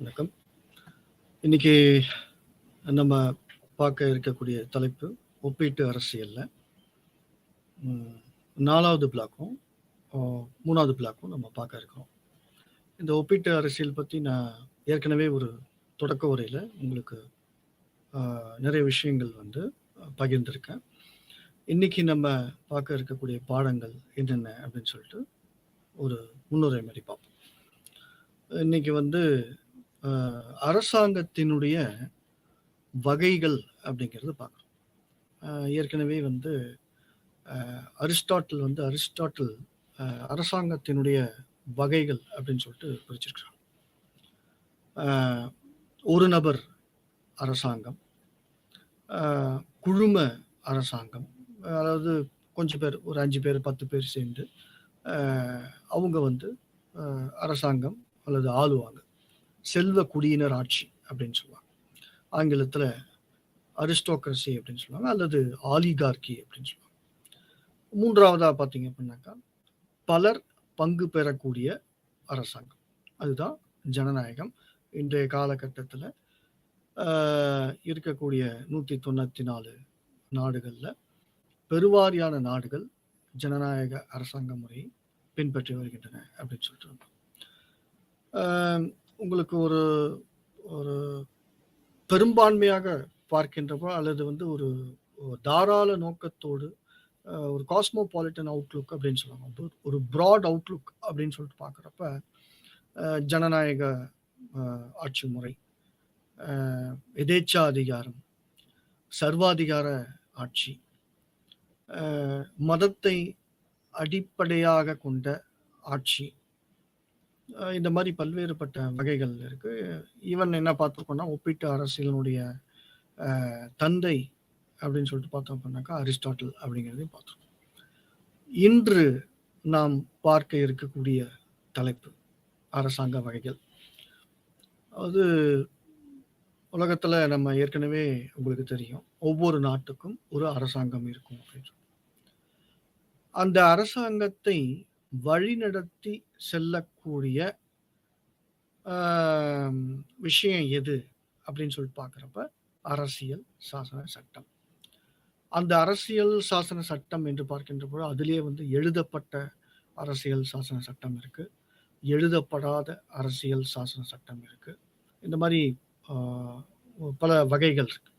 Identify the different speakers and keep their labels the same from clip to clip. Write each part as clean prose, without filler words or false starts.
Speaker 1: வணக்கம். இன்னைக்கு நம்ம பார்க்க இருக்கக்கூடிய தலைப்பு ஒப்பீட்டு அரசியல்ல 4வது பிளாக்கும் 3வது பிளாக்கும் நம்ம பார்க்க இருக்கிறோம். இந்த ஒப்பீட்டு அரசியல் பற்றி நான் ஏற்கனவே ஒரு தொடக்க உரையில் உங்களுக்கு நிறைய விஷயங்கள் பகிர்ந்திருக்கேன். இன்னைக்கு நம்ம பார்க்க இருக்கக்கூடிய பாடங்கள் என்னென்ன அப்படின்னு சொல்லிட்டு ஒரு முன்னுரை மாதிரி பார்ப்போம். இன்னைக்கு அரசாங்கத்தினுடைய வகைகள் அப்படிங்கிறது பார்க்கணும். ஏற்கனவே அரிஸ்டாட்டில் அரசாங்கத்தினுடைய வகைகள் அப்படின்னு சொல்லிட்டு பிரிச்சிருக்கிறாங்க. ஒரு நபர் அரசாங்கம், குழும அரசாங்கம், அதாவது கொஞ்சம் பேர், ஒரு 5 பேர் 10 பேர் சேர்ந்து அவங்க அரசாங்கம் அல்லது ஆளுவாங்க. செல்வ குடியினர் ஆட்சி அப்படின்னு சொல்லுவாங்க. ஆங்கிலத்தில் அரிஸ்டோக்ரசி அப்படின்னு சொல்லுவாங்க, அல்லது ஆலிகார்கி அப்படின்னு சொல்லுவாங்க. 3வதா பார்த்தீங்க அப்படின்னாக்கா பலர் பங்கு பெறக்கூடிய அரசாங்கம், அதுதான் ஜனநாயகம். இன்றைய காலகட்டத்தில் இருக்கக்கூடிய 194 நாடுகளில் பெருவாரியான நாடுகள் ஜனநாயக அரசாங்க முறையை பின்பற்றி வருகின்றன அப்படின்னு சொல்லிட்டு உங்களுக்கு ஒரு ஒரு பெரும்பான்மையாக பார்க்கின்றப்போ, அல்லது ஒரு தாராள நோக்கத்தோடு ஒரு காஸ்மோபாலிட்டன் அவுட்லுக் அப்படின்னு சொல்லுவாங்க, ஒரு ப்ராட் அவுட்லுக் அப்படின்னு சொல்லிட்டு பார்க்குறப்ப ஜனநாயக ஆட்சி முறை, எதேச்சா அதிகாரம், சர்வாதிகார ஆட்சி, மதத்தை அடிப்படையாக கொண்ட ஆட்சி, இந்த மாதிரி பல்வேறுபட்ட வகைகள் இருக்கு. ஈவன் என்ன பார்த்துருக்கோம்னா, ஒப்பீட்டு அரசியலினுடைய தந்தை அப்படின்னு சொல்லிட்டு பார்த்தோம் அப்படின்னாக்கா அரிஸ்டாட்டில் அப்படிங்கிறதையும் பார்த்துருக்கோம். இன்று நாம் பார்க்க இருக்கக்கூடிய தலைப்பு அரசாங்க வகைகள். அது உலகத்துல நம்ம ஏற்கனவே உங்களுக்கு தெரியும், ஒவ்வொரு நாட்டுக்கும் ஒரு அரசாங்கம் இருக்கும் அப்படின்னு சொல்லி. அந்த அரசாங்கத்தை வழிநடத்தி செல்லக்கூடிய விஷயம் எது அப்படின்னு சொல்லிட்டு பார்க்குறப்ப அரசியல் சாசன சட்டம். அந்த அரசியல் சாசன சட்டம் என்று பார்க்கின்ற போது அதிலேயே எழுதப்பட்ட அரசியல் சாசன சட்டம் இருக்கு, எழுதப்படாத அரசியல் சாசன சட்டம் இருக்கு. இந்த மாதிரி பல வகைகள் இருக்கு.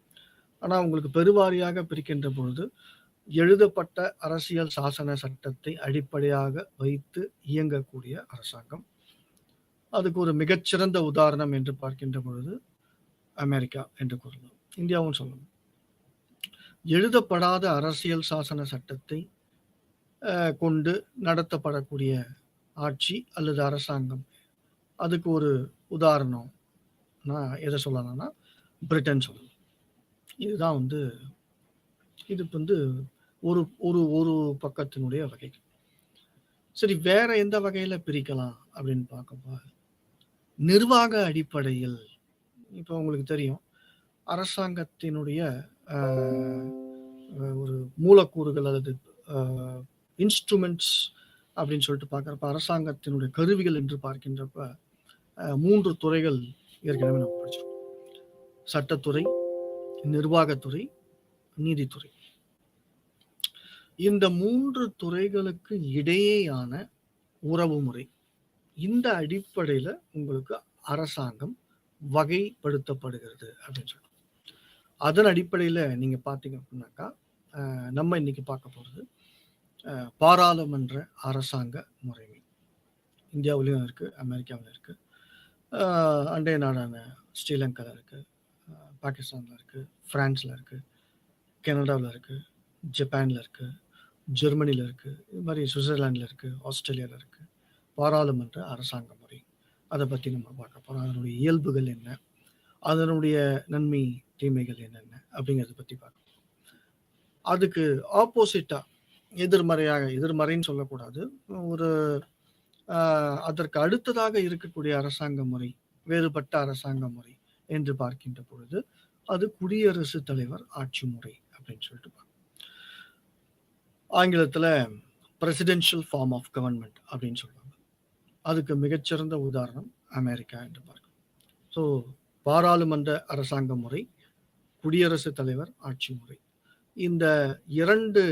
Speaker 1: ஆனால் உங்களுக்கு பெருவாரியாக பிரிக்கின்ற பொழுது எழுதப்பட்ட அரசியல் சாசன சட்டத்தை அடிப்படையாக வைத்து இயங்கக்கூடிய அரசாங்கம். அதுக்கு ஒரு மிகச்சிறந்த உதாரணம் என்று பார்க்கின்ற பொழுது அமெரிக்கா என்று கூறலாம், இந்தியாவும் சொல்லணும். எழுதப்படாத அரசியல் சாசன சட்டத்தை கொண்டு நடத்தப்படக்கூடிய ஆட்சி அல்லது அரசாங்கம், அதுக்கு ஒரு உதாரணம் நான் எதை சொல்லலாம்னா பிரிட்டன் சொல்லலாம். இதுதான் இது ஒரு ஒரு ஒரு பக்கத்தினுடைய வகைகள். சரி, வேற எந்த வகையில பிரிக்கலாம் அப்படின்னு பார்க்கப்போ, நிர்வாக அடிப்படையில் இப்போ உங்களுக்கு தெரியும், அரசாங்கத்தினுடைய ஒரு மூலக்கூறுகள் அல்லது இன்ஸ்ட்ருமெண்ட்ஸ் அப்படின்னு சொல்லிட்டு பார்க்குறப்ப, அரசாங்கத்தினுடைய கருவிகள் என்று பார்க்கின்றப்ப 3 துறைகள் ஏற்கனவே நம்ம படிச்சிருக்கோம்: சட்டத்துறை, நிர்வாகத்துறை, நீதித்துறை. இந்த 3 துறைகளுக்கு இடையேயான உறவு முறை, இந்த அடிப்படையில் உங்களுக்கு அரசாங்கம் வகைப்படுத்தப்படுகிறது அப்படின்னு சொல்லுவோம். அதன் அடிப்படையில் நீங்க பார்த்தீங்க அப்படின்னாக்கா, நம்ம இன்னைக்கு பார்க்க போகிறது பாராளுமன்ற அரசாங்க முறைமை. இந்தியாவிலையும் இருக்கு, அமெரிக்காவில் இருக்கு, அண்டைய நாடான ஸ்ரீலங்காவில் இருக்கு, பாகிஸ்தானில் இருக்கு, பிரான்ஸில் இருக்கு, கனடாவில் இருக்கு, ஜப்பானில் இருக்கு, ஜெர்மனியில் இருக்கு, இது மாதிரி சுவிட்சர்லாண்டில் இருக்கு, ஆஸ்திரேலியாவில் இருக்கு. பாராளுமன்ற அரசாங்க முறை, அதை பற்றி நம்ம பார்க்க போகிறோம். அதனுடைய இயல்புகள் என்ன, அதனுடைய நன்மை தீமைகள் என்னென்ன அப்படிங்கிறத பற்றி பார்க்க போகிறோம். அதுக்கு ஆப்போசிட்டா, எதிர்மறைன்னு சொல்லக்கூடாது, ஒரு அதற்கு அடுத்ததாக இருக்கக்கூடிய அரசாங்க முறை, வேறுபட்ட அரசாங்க முறை என்று பார்க்கின்ற பொழுது அது குடியரசுத் தலைவர் ஆட்சி முறை அப்படின்னு சொல்லிட்டு பார்க்கணும். ஆங்கிலத்தில் பிரசிடென்ஷியல் ஃபார்ம் ஆஃப் கவர்மெண்ட் அப்படின்னு சொல்லுவாங்க. அதுக்கு மிகச்சிறந்த உதாரணம் அமெரிக்கா என்று பார்க்கணும். ஸோ பாராளுமன்ற அரசாங்க முறை, குடியரசுத் தலைவர் ஆட்சி முறை, இந்த 2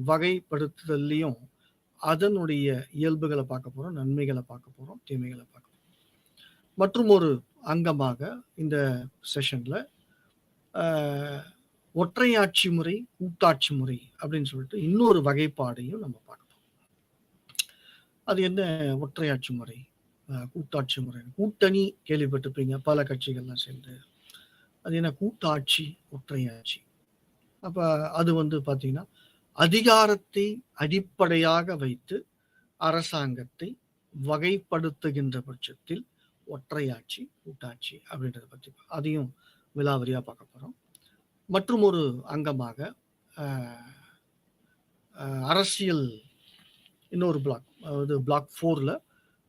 Speaker 1: வகைப்படுத்துதல்லையும் அதனுடைய இயல்புகளை பார்க்க போறோம், நன்மைகளை பார்க்க போறோம், தீமைகளை பார்க்க போறோம். மற்றும் ஒரு அங்கமாக இந்த செஷன்ல ஒற்றையாட்சி முறை, கூட்டாட்சி முறை அப்படின்னு சொல்லிட்டு இன்னொரு வகைப்பாடையும் நம்ம பார்க்க போறோம். அது என்ன ஒற்றையாட்சி முறை, கூட்டாட்சி முறை? கூட்டணி கேள்விப்பட்டிருப்பீங்க, பல கட்சிகள்லாம் சேர்ந்து. அது என்ன கூட்டாட்சி, ஒற்றையாட்சி? அப்ப அது வந்து பாத்தீங்கன்னா அதிகாரத்தை அடிப்படையாக வைத்து அரசாங்கத்தை வகைப்படுத்துகின்ற பட்சத்தில் ஒற்றையாட்சி, கூட்டாட்சி அப்படின்றத பற்றி அதையும் விலாவரியா பார்க்க போறோம். மற்றும் ஒரு அங்கமாக அரசியல் இன்னொரு பிளாக், அதாவது பிளாக் 4ல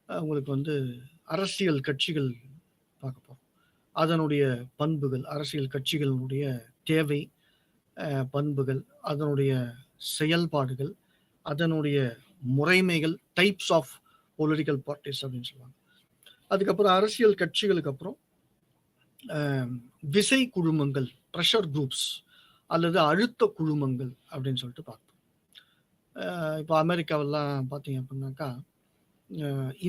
Speaker 1: உங்களுக்கு வந்து அரசியல் கட்சிகள் பார்க்க போறோம். அதனுடைய பண்புகள், அரசியல் கட்சிகளுடைய தேவை, பண்புகள், அதனுடைய செயல்பாடுகள், அதனுடைய முறைமைகள், டைப்ஸ் ஆஃப் பொலிட்டிக்கல் பார்ட்டிஸ் அப்படின்னு சொல்லுவாங்க. அதுக்கப்புறம் அரசியல் கட்சிகளுக்கு அப்புறம் விசை குழுமங்கள், ப்ரெஷர் குரூப்ஸ் அல்லது அழுத்த குழுமங்கள் அப்படின்னு சொல்லிட்டு பார்ப்போம். இப்போ அமெரிக்காவெல்லாம் பார்த்தீங்க அப்படின்னாக்கா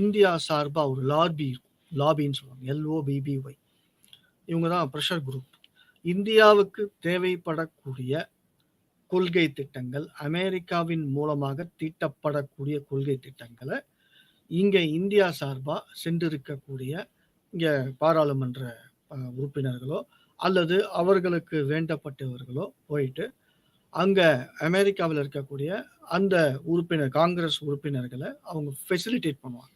Speaker 1: இந்தியா சார்பாக ஒரு லாபின்னு சொல்லுவாங்க, LOBBY. இவங்க தான் ப்ரெஷர் குரூப். இந்தியாவுக்கு தேவைப்படக்கூடிய கொள்கை திட்டங்கள், அமெரிக்காவின் மூலமாக தீட்டப்படக்கூடிய கொள்கை திட்டங்களை இங்க இந்தியா சார்பா சென்றிருக்கக்கூடிய இங்க பாராளுமன்ற உறுப்பினர்களோ அல்லது அவர்களுக்கு வேண்டப்பட்டவர்களோ போயிட்டு அங்க அமெரிக்காவில் இருக்கக்கூடிய அந்த உறுப்பினர், காங்கிரஸ் உறுப்பினர்களை அவங்க ஃபெசிலிட்டேட் பண்ணுவாங்க.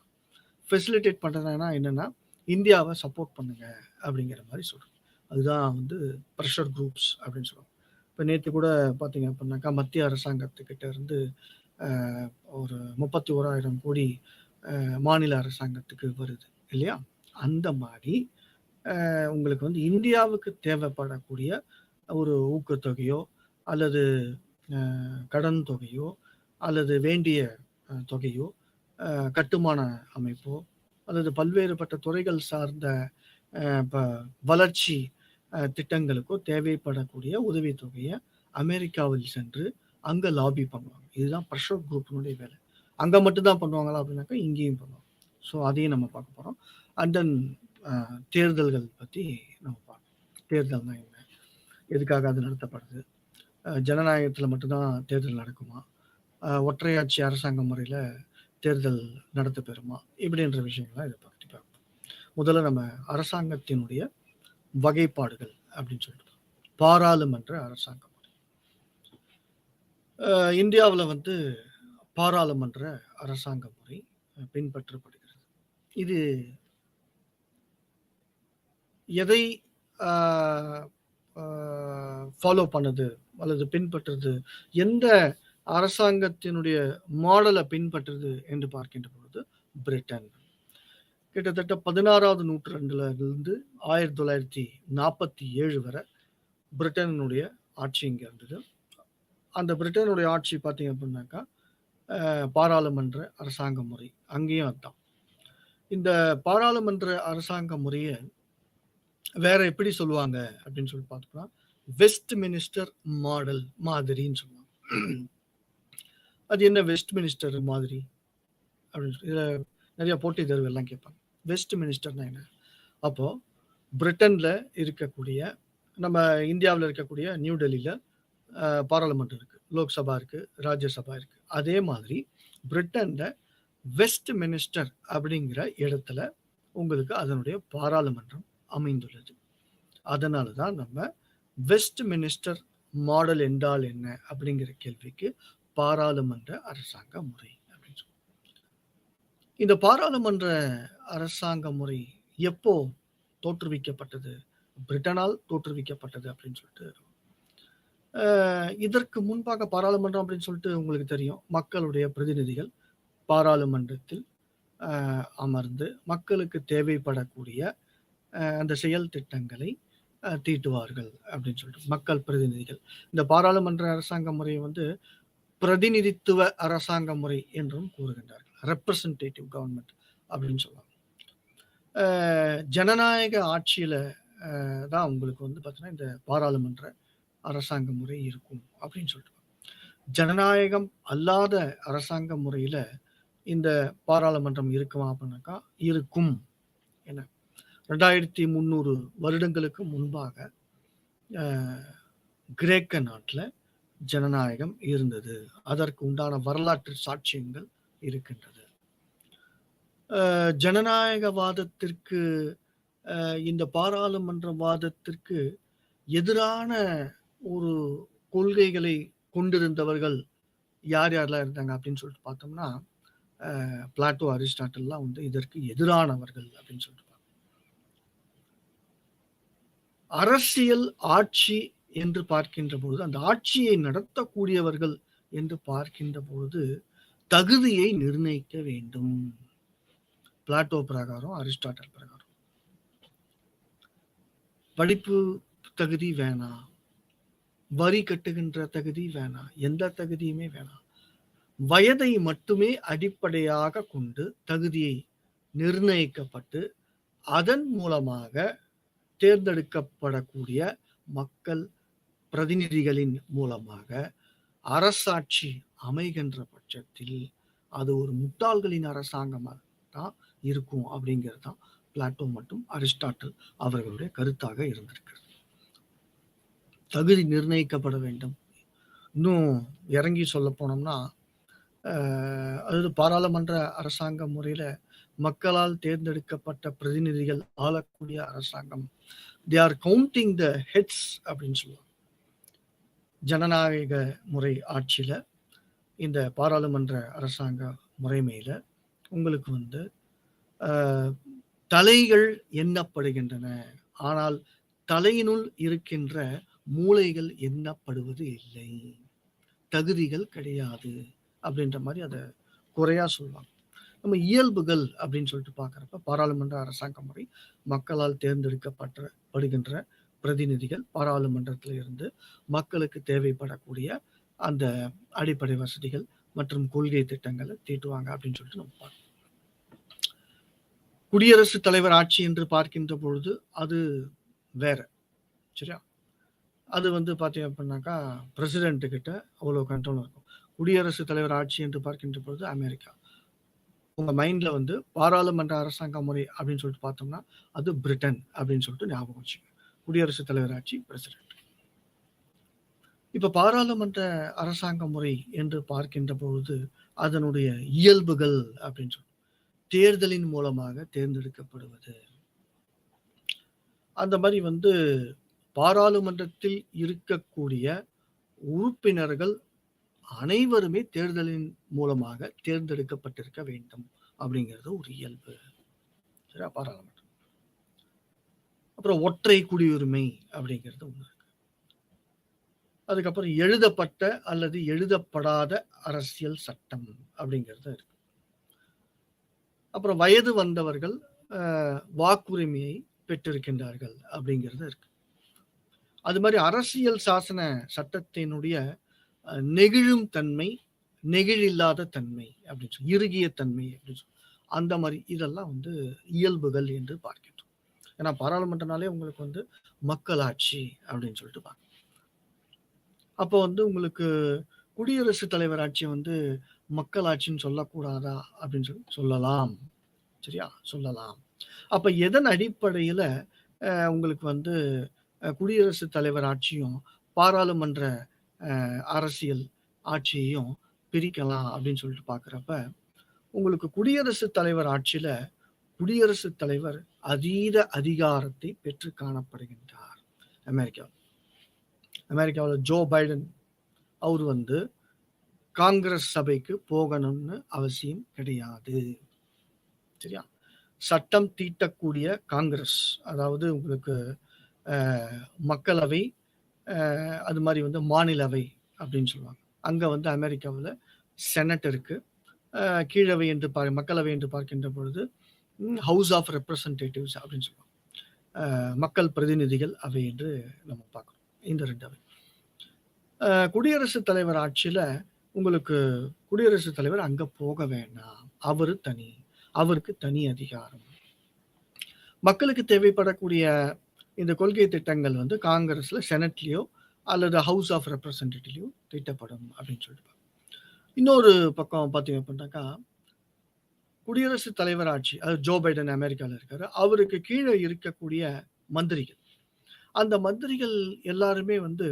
Speaker 1: ஃபெசிலிட்டேட் பண்றதுனா என்னன்னா, இந்தியாவை சப்போர்ட் பண்ணுங்க அப்படிங்கிற மாதிரி சொல்றோம். அதுதான் வந்து ப்ரெஷர் குரூப்ஸ் அப்படின்னு சொல்லுவாங்க. இப்போ நேற்று கூட பார்த்தீங்க அப்படின்னாக்கா மத்திய அரசாங்கத்துக்கிட்ட இருந்து ஒரு 31,000 கோடி மாநில அரசாங்கத்துக்கு வருது இல்லையா? அந்த மாதிரி உங்களுக்கு வந்து இந்தியாவுக்கு தேவைப்படக்கூடிய ஒரு ஊக்கத்தொகையோ அல்லது கடன் தொகையோ அல்லது வேண்டிய தொகையோ, கட்டுமான அமைப்போ அல்லது பல்வேறுபட்ட துறைகள் சார்ந்த வளர்ச்சி திட்டங்களுக்கோ தேவைப்படக்கூடிய உதவித்தொகையை அமெரிக்காவில் சென்று அங்கே லாபி பண்ணுவாங்க. இதுதான் ப்ரெஷர் குரூப்பினுடைய வேலை. அங்கே மட்டும்தான் பண்ணுவாங்களா அப்படின்னாக்கா இங்கேயும் பண்ணுவாங்க. ஸோ அதையும் நம்ம பார்க்க போகிறோம். அண்ட் தென் தேர்தல்கள் பற்றி நம்ம பார்க்கணும். தேர்தல்னா என்ன, எதுக்காக அது நடத்தப்படுது, ஜனநாயகத்தில் மட்டும்தான் தேர்தல் நடக்குமா, ஒற்றையாட்சி அரசாங்க முறையில் தேர்தல் நடத்த பெறுமா, இப்படின்ற விஷயங்கள்லாம் இதை பற்றி பார்க்கணும். முதல்ல நம்ம அரசாங்கத்தினுடைய வகைப்பாடுகள் அப்படின்னு சொல்லிட்டு பாராளுமன்ற அரசாங்க முறை. இந்தியாவில் வந்து பாராளுமன்ற அரசாங்க முறை பின்பற்றப்படுகிறது. இது எதை ஃபாலோ பண்ணுது அல்லது பின்பற்றுது, எந்த அரசாங்கத்தினுடைய மாடலை பின்பற்றுது என்று பார்க்கின்ற பொழுது பிரிட்டன். கிட்டத்தட்ட 16வது நூற்றாண்டுல இருந்து 1947 வரை பிரிட்டனுடைய ஆட்சி இங்க இருந்தது. அந்த பிரிட்டனுடைய ஆட்சி பார்த்தீங்க அப்படின்னாக்கா பாராளுமன்ற அரசாங்க முறை, அங்கேயும் அதுதான். இந்த பாராளுமன்ற அரசாங்க முறையை வேற எப்படி சொல்லுவாங்க அப்படின்னு சொல்லி பார்த்தோம்னா வெஸ்ட் மினிஸ்டர் மாடல் மாதிரின்னு சொல்லுவாங்க. அது என்ன வெஸ்ட் மினிஸ்டர் மாதிரி அப்படின்னு இதுல நிறைய போட்டித் தேர்வு எல்லாம் கேட்பாங்க. வெஸ்ட் மினிஸ்டர்னா என்ன? அப்போ பிரிட்டன்ல இருக்கக்கூடிய, நம்ம இந்தியாவில் இருக்கக்கூடிய நியூ டெல்லியில பாராளுமன்றம் இருக்கு, லோக்சபா இருக்கு, ராஜ்யசபா இருக்கு. அதே மாதிரி பிரிட்டன்ல வெஸ்ட் மினிஸ்டர் அப்படிங்கிற இடத்துல உங்களுக்கு அதனுடைய பாராளுமன்றம் அமைந்துள்ளது. அதனால தான் நம்ம வெஸ்ட் மினிஸ்டர் மாடல் என்றால் என்ன அப்படிங்கிற கேள்விக்கு பாராளுமன்ற அரசாங்க முறை அப்படின்னு சொல்லுவோம். இந்த பாராளுமன்ற அரசாங்க முறை எப்போ தோற்றுவிக்கப்பட்டது, பிரிட்டனால் தோற்றுவிக்கப்பட்டது அப்படின்னு சொல்லிட்டு, இதற்கு முன்பாக பாராளுமன்றம் அப்படின்னு சொல்லிட்டு உங்களுக்கு தெரியும், மக்களுடைய பிரதிநிதிகள் பாராளுமன்றத்தில் அமர்ந்து மக்களுக்கு தேவைப்படக்கூடிய அந்த செயல் திட்டங்களை தீட்டுவார்கள் அப்படின்னு சொல்லிட்டு மக்கள் பிரதிநிதிகள். இந்த பாராளுமன்ற அரசாங்க முறையை வந்து பிரதிநிதித்துவ அரசாங்க முறை என்றும் கூறுகின்றார்கள், ரெப்ரசன்டேட்டிவ் கவர்மெண்ட் அப்படின்னு சொல்லுவாங்க. ஜனநாயக ஆட்சியில தான் உங்களுக்கு வந்து பார்த்தீங்கன்னா, இந்த பாராளுமன்ற அரசாங்க முறை இருக்கும் அப்படின்னு சொல்லிட்டு. ஜனநாயகம் அல்லாத அரசாங்க முறையில இந்த பாராளுமன்றம் இருக்குமா அப்படின்னாக்கா, இருக்கும். என 2300 வருடங்களுக்கு முன்பாக கிரேக்க நாட்டுல ஜனநாயகம் இருந்தது. அதற்கு உண்டான வரலாற்று சாட்சியங்கள் இருக்கின்றது. ஜனநாயகவாதத்திற்கு இந்த பாராளுமன்ற வாதத்திற்கு எதிரான ஒரு கொள்கைகளை கொண்டிருந்தவர்கள் யார் யாரெல்லாம் இருந்தாங்க அப்படின்னு சொல்லிட்டு பார்த்தோம்னா, பிளாட்டோ, அரிஸ்டாட்டில்லாம் வந்து இதற்கு எதிரானவர்கள் அப்படின்னு சொல்லிட்டு. அரசியல் ஆட்சி என்று பார்க்கின்ற பொழுது, அந்த ஆட்சியை நடத்தக்கூடியவர்கள் என்று பார்க்கின்ற பொழுது தகுதியை நிர்ணயிக்க வேண்டும். பிளாட்டோ பிரகாரம், அரிஸ்டாட்டில் பிரகாரம். படிப்பு தகுதி வேணாம், வரி கட்டுகின்ற தகுதி வேணாம், எந்த தகுதியுமே வேணாம். வயதை மட்டுமே அடிப்படையாக கொண்டு தகுதியை நிர்ணயிக்கப்பட்டு அதன் மூலமாக தேர்ந்தெடுக்கப்படக்கூடிய மக்கள் பிரதிநிதிகளின் மூலமாக அரசாட்சி அமைகின்ற பட்சத்தில் அது ஒரு முட்டாள்களின் அரசாங்கமாக தான் இருக்கும் அப்படிங்கிறது தான் பிளாட்டோ மற்றும் அரிஸ்டாட்டில் அவர்களுடைய கருத்தாக இருந்திருக்கிறது. தகுதி நிர்ணயிக்கப்பட வேண்டும். இன்னும் இறங்கி சொல்ல போனோம்னா, அதாவது பாராளுமன்ற அரசாங்க முறையில மக்களால் தேர்ந்தெடுக்கப்பட்ட பிரதிநிதிகள் ஆளக்கூடிய அரசாங்கம். They are counting the heads அப்படின்னு சொல்லுவாங்க. ஜனநாயக முறை ஆட்சியில இந்த பாராளுமன்ற அரசாங்க முறைமையில உங்களுக்கு வந்து தலைகள் எண்ணப்படுகின்றன. ஆனால் தலையினுள் இருக்கின்ற மூளைகள் எண்ணப்படுவது இல்லை. தகுதிகள் கிடையாது அப்படின்ற மாதிரி அதை குறையா சொல்லுவாங்க. நம்ம இயல்புகள் அப்படின்னு சொல்லிட்டு பார்க்குறப்ப பாராளுமன்ற அரசாங்க முறை மக்களால் தேர்ந்தெடுக்கப்படுகின்ற பிரதிநிதிகள் பாராளுமன்றத்தில் இருந்து மக்களுக்கு தேவைப்படக்கூடிய அந்த அடிப்படை வசதிகள் மற்றும் கொள்கை திட்டங்களை தீட்டுவாங்க அப்படின்னு சொல்லிட்டு நம்ம பார்க்கணும். குடியரசுத் தலைவர் ஆட்சி என்று பார்க்கின்ற பொழுது அது வேற, சரியா? அது வந்து பார்த்தீங்க அப்படின்னாக்கா பிரசிடென்ட் கிட்ட அவ்வளோ கண்ட்ரோல் இருக்கும். குடியரசுத் தலைவர் ஆட்சி என்று பார்க்கின்ற பொழுது அமெரிக்கா. உங்க மைண்ட்ல வந்து பாராளுமன்ற அரசாங்க முறை அப்படின்னு சொல்லிட்டு பார்த்தோம்னா அது பிரிட்டன் அப்படின்னு சொல்லிட்டு ஞாபகம் வச்சுங்க. குடியரசுத் தலைவர் ஆட்சி, பிரசிடென்ட். இப்ப பாராளுமன்ற அரசாங்க முறை என்று பார்க்கின்ற பொழுது அதனுடைய இயல்புகள் அப்படின்னு சொல்லி தேர்தலின் மூலமாக தேர்ந்தெடுக்கப்படுவது. அந்த மாதிரி வந்து பாராளுமன்றத்தில் இருக்கக்கூடிய உறுப்பினர்கள் அனைவருமே தேர்தலின் மூலமாக தேர்ந்தெடுக்கப்பட்டிருக்க வேண்டும் அப்படிங்கிறது ஒரு இயல்பு, சரியா? பாராளுமன்றம். அப்புறம் ஒற்றை குடியுரிமை அப்படிங்கிறது ஒண்ணு இருக்கு. அதுக்கப்புறம் எழுதப்பட்ட அல்லது எழுதப்படாத அரசியல் சட்டம் அப்படிங்கிறது இருக்கு. அப்புறம் வயது வந்தவர்கள் வாக்குரிமையை பெற்றிருக்கின்றார்கள் அப்படிங்கிறது இருக்கு. அது மாதிரி அரசியல் சாசன சட்டத்தினுடைய நெகிழும் தன்மை, நெகிழில்லாத தன்மை அப்படின்னு சொல்லி, இறுகிய தன்மை அப்படின்னு சொல்லி, அந்த மாதிரி இதெல்லாம் வந்து இயல்புகள் என்று பார்க்கின்றோம். ஏன்னா பாராளுமன்றனாலே உங்களுக்கு வந்து மக்களாட்சி அப்படின்னு சொல்லிட்டு பார்க்கணும். அப்போ வந்து உங்களுக்கு குடியரசுத் தலைவர் ஆட்சி வந்து மக்களாட்சின்னு சொல்லக்கூடாதா அப்படின்னு சொல்லி சொல்லலாம், சரியா? சொல்லலாம். அப்ப எதன் அடிப்படையில உங்களுக்கு வந்து குடியரசுத் தலைவர் ஆட்சியும் பாராளுமன்ற அரசியல் ஆட்சியையும் பிரிக்கலாம் அப்படின்னு சொல்லிட்டு பார்க்குறப்ப உங்களுக்கு குடியரசுத் தலைவர் ஆட்சியில குடியரசுத் தலைவர் அதீத அதிகாரத்தை பெற்று காணப்படுகின்றார். அமெரிக்காவில் ஜோ பைடன் அவர் வந்து காங்கிரஸ் சபைக்கு போகணும்னு அவசியம் கிடையாது, சரியா? சட்டம் தீட்டக்கூடிய காங்கிரஸ், அதாவது உங்களுக்கு மக்களவை, அது மாதிரி வந்து மாநிலவை அப்படின்னு சொல்லுவாங்க. அங்க வந்து அமெரிக்காவில் செனட் இருக்கு. கீழவை என்று மக்களவை என்று பார்க்கின்ற பொழுது ஹவுஸ் ஆஃப் ரெப்ரசன்டேட்டிவ்ஸ் அப்படின்னு சொல்லுவாங்க. மக்கள் பிரதிநிதிகள் அவை என்று நம்ம பார்க்கணும். இந்த ரெண்டு அவை. குடியரசுத் தலைவர் ஆட்சியில உங்களுக்கு குடியரசுத் தலைவர் அங்க போக வேண்டாம், அவரு தனி, அவருக்கு தனி அதிகாரம். மக்களுக்கு தேவைப்படக்கூடிய இந்த கொள்கை திட்டங்கள் வந்து காங்கிரஸ்ல, செனட்லயோ அல்லது ஹவுஸ் ஆஃப் ரெப்ரசன்டேட்டிவ்லயோ தீட்டப்படும் அப்படின்னு சொல்லிட்டு. இன்னொரு பக்கம் பார்த்தீங்க அப்படின்னாக்கா, குடியரசுத் தலைவர் ஆட்சி, அதாவது ஜோ பைடன் அமெரிக்கால இருக்காரு. அவருக்கு கீழ இருக்கக்கூடிய மந்திரிகள். அந்த மந்திரிகள் எல்லாருமே வந்து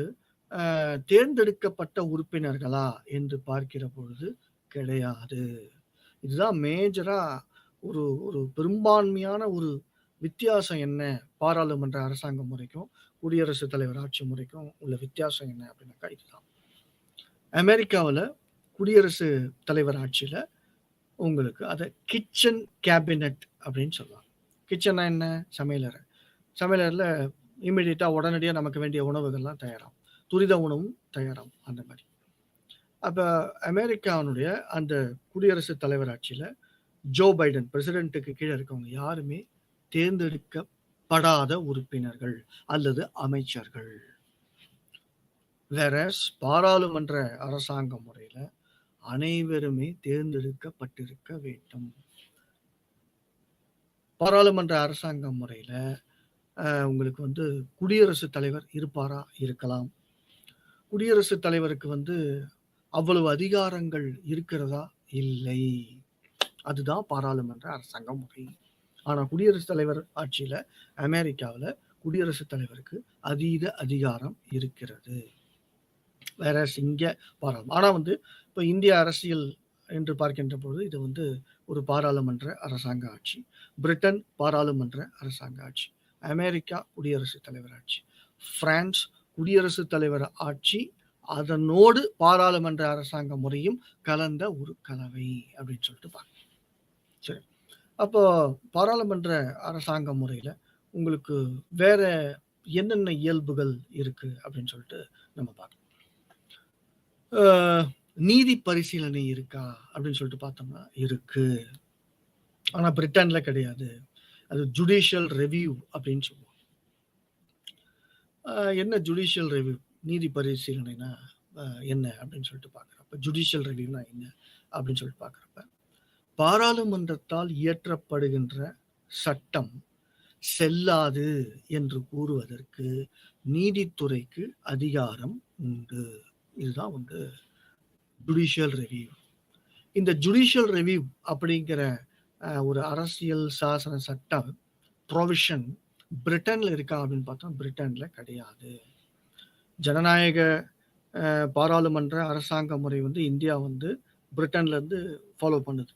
Speaker 1: தேர்ந்தெடுக்கப்பட்ட உறுப்பினர்களா என்று பார்க்கிற பொழுது கிடையாது. இதுதான் மேஜரா ஒரு ஒரு பெரும்பான்மையான ஒரு வித்தியாசம் என்ன? பாராளுமன்ற அரசாங்க முறைக்கும், குடியரசுத் தலைவர் ஆட்சி முறைக்கும் உள்ள வித்தியாசம் என்ன அப்படின்னாக்கா இதுதான். அமெரிக்காவுல குடியரசு தலைவர் ஆட்சியில உங்களுக்கு அத கிச்சன் கேபினட் அப்படின்னு சொல்லுவாங்க. கிச்சன்னா என்ன? சமையலறை. சமையலறையில இமிடியேட்டா உடனடியா நமக்கு வேண்டிய உணவுகள்லாம் தயாராகும். துரித உணவும் தயாராகும். அந்த மாரி. அப்ப அமெரிக்காவினுடைய அந்த குடியரசுத் தலைவர் ஆட்சியில ஜோ பைடன் பிரசிடென்ட்க்கு கீழ இருக்கவங்க யாருமே தேர்ந்தெடுக்கப்படாத உறுப்பினர்கள் அல்லது அமைச்சர்கள். வேறஸ் பாராளுமன்ற அரசாங்க முறையில அனைவருமே தேர்ந்தெடுக்கப்பட்டிருக்க வேண்டும். பாராளுமன்ற அரசாங்க முறையில உங்களுக்கு வந்து குடியரசுத் தலைவர் இருப்பாரா? இருக்கலாம். குடியரசுத் தலைவருக்கு வந்து அவ்வளவு அதிகாரங்கள் இருக்கிறதா? இல்லை. அதுதான் பாராளுமன்ற அரசாங்க முறை. ஆனா குடியரசுத் தலைவர் ஆட்சியில அமெரிக்காவுல குடியரசுத் தலைவருக்கு அதீத அதிகாரம் இருக்கிறது. வேறஸ் இங்க ஆனா வந்து இப்ப இந்திய அரசியல் என்று பார்க்கின்ற பொழுது இது வந்து ஒரு பாராளுமன்ற அரசாங்க ஆட்சி. பிரிட்டன் பாராளுமன்ற அரசாங்க ஆட்சி. அமெரிக்கா குடியரசுத் தலைவர் ஆட்சி. பிரான்ஸ் குடியரசுத் தலைவர் ஆட்சி, அதனோடு பாராளுமன்ற அரசாங்க முறையும் கலந்த ஒரு கலவை அப்படின்னு சொல்லிட்டு பார்க்கலாம். சரி. அப்போ பாராளுமன்ற அரசாங்க முறையில உங்களுக்கு வேற என்னென்ன இயல்புகள் இருக்கு அப்படின்னு சொல்லிட்டு நம்ம பார்க்கலாம். நீதி பரிசீலனை இருக்கா அப்படின்னு சொல்லிட்டு பார்த்தோம்னா இருக்கு. ஆனா பிரிட்டன்ல கிடையாது. அது ஜுடிஷியல் ரிவ்யூ அப்படின்னு சொல்லுவோம். என்ன ஜுடிஷியல் ரிவ்யூ? நீதி பரிசீலனைனா என்ன அப்படின்னு சொல்லிட்டு பார்க்குறப்ப ஜுடிஷியல் ரிவ்யூனா என்ன அப்படின்னு சொல்லிட்டு பார்க்குறப்ப பாராளுமன்றத்தால் இயற்றப்படுகின்ற சட்டம் செல்லாது என்று கூறுவதற்கு நீதித்துறைக்கு அதிகாரம் உண்டு. இதுதான் வந்து ஜுடிஷியல் ரிவ்யூ. இந்த ஜுடிஷியல் ரிவ்யூ அப்படிங்கிற ஒரு அரசியல் சாசன சட்டம் ப்ரொவிஷன் பிரிட்டன்ல இருக்கா அப்படின்னு பார்த்தா பிரிட்டன்ல கிடையாது. ஜனநாயக பாராளுமன்ற அரசாங்க முறை வந்து இந்தியா வந்து பிரிட்டன்ல இருந்து ஃபாலோ பண்ணுது.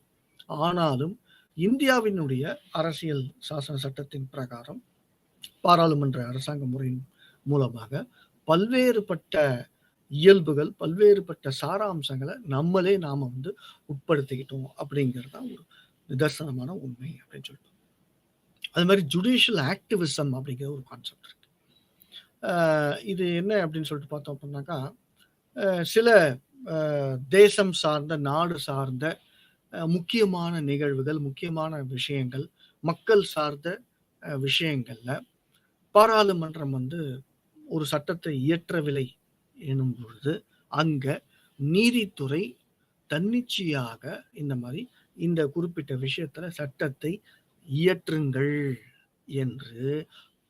Speaker 1: ஆனாலும் இந்தியாவினுடைய அரசியல் சாசன சட்டத்தின் பிரகாரம் பாராளுமன்ற அரசாங்க முறையின் மூலமாக பல்வேறுபட்ட இயல்புகள், பல்வேறுபட்ட சாராம்சங்களை நாம வந்து உட்படுத்திக்கிட்டோம் அப்படிங்கிறது தான் ஒரு நிதர்சனமான உண்மை அப்படின்னு சொல்லிட்டு. அது மாதிரி ஜுடிஷியல் ஆக்டிவிசம் அப்படிங்கிற ஒரு கான்செப்ட் இருக்கு. இது என்ன அப்படின்னு சொல்லிட்டு பார்த்தோம் அப்படின்னாக்கா, சில தேசம் சார்ந்த, நாடு சார்ந்த முக்கியமான நிகழ்வுகள், முக்கியமான விஷயங்கள், மக்கள் சார்ந்த விஷயங்கள்ல பாராளுமன்றம் வந்து ஒரு சட்டத்தை இயற்றவில்லை எனும் பொழுது அங்க நீதித்துறை தன்னிச்சையாக இந்த மாதிரி இந்த குறிப்பிட்ட விஷயத்துல சட்டத்தை இயற்றுங்கள் என்று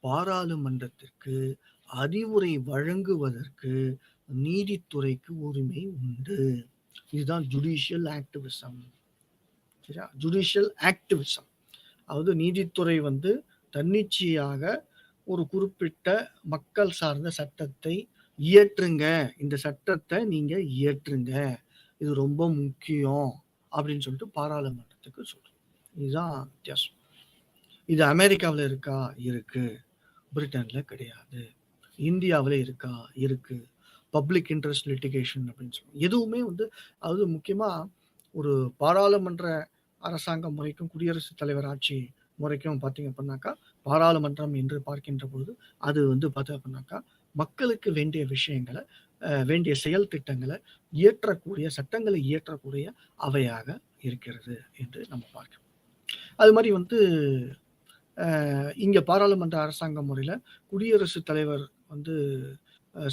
Speaker 1: பாராளுமன்றத்திற்கு அறிவுரை வழங்குவதற்கு நீதித்துறைக்கு உரிமை உண்டு. இதுதான் ஜுடிஷியல் ஆக்டிவிசம். சரியா? Judicial activism. அதாவது நீதித்துறை வந்து தன்னிச்சையாக ஒரு குறிப்பிட்ட மக்கள் சார்ந்த சட்டத்தை இயற்றுங்க, இந்த சட்டத்தை நீங்க இயற்றுங்க, இது ரொம்ப முக்கியம் அப்படின்னு சொல்லிட்டு பாராளுமன்றத்துக்கு சொல்றோம். இதுதான் வித்தியாசம். இது அமெரிக்காவில் இருக்கா? இருக்கு. பிரிட்டன்ல கிடையாது. இந்தியாவில் இருக்கா? இருக்கு. பப்ளிக் இன்ட்ரெஸ்ட் லிட்டிகேஷன் அப்படின்னு சொல்லுவோம். எதுவுமே வந்து அதாவது முக்கியமா ஒரு பாராளுமன்ற அரசாங்க முறைக்கும் குடியரசுத் தலைவர் ஆட்சி முறைக்கும் பார்த்தீங்க அப்படின்னாக்கா, பாராளுமன்றம் என்று பார்க்கின்ற பொழுது அது வந்து பார்த்தீங்க அப்படின்னாக்கா மக்களுக்கு வேண்டிய விஷயங்களை வேண்டிய செயல் திட்டங்களை இயற்றக்கூடிய, சட்டங்களை இயற்றக்கூடிய அவையாக இருக்கிறது என்று நம்ம பார்க்கிறோம். அது மாதிரி வந்து இங்க பாராளுமன்ற அரசாங்க முறையில குடியரசுத் தலைவர் வந்து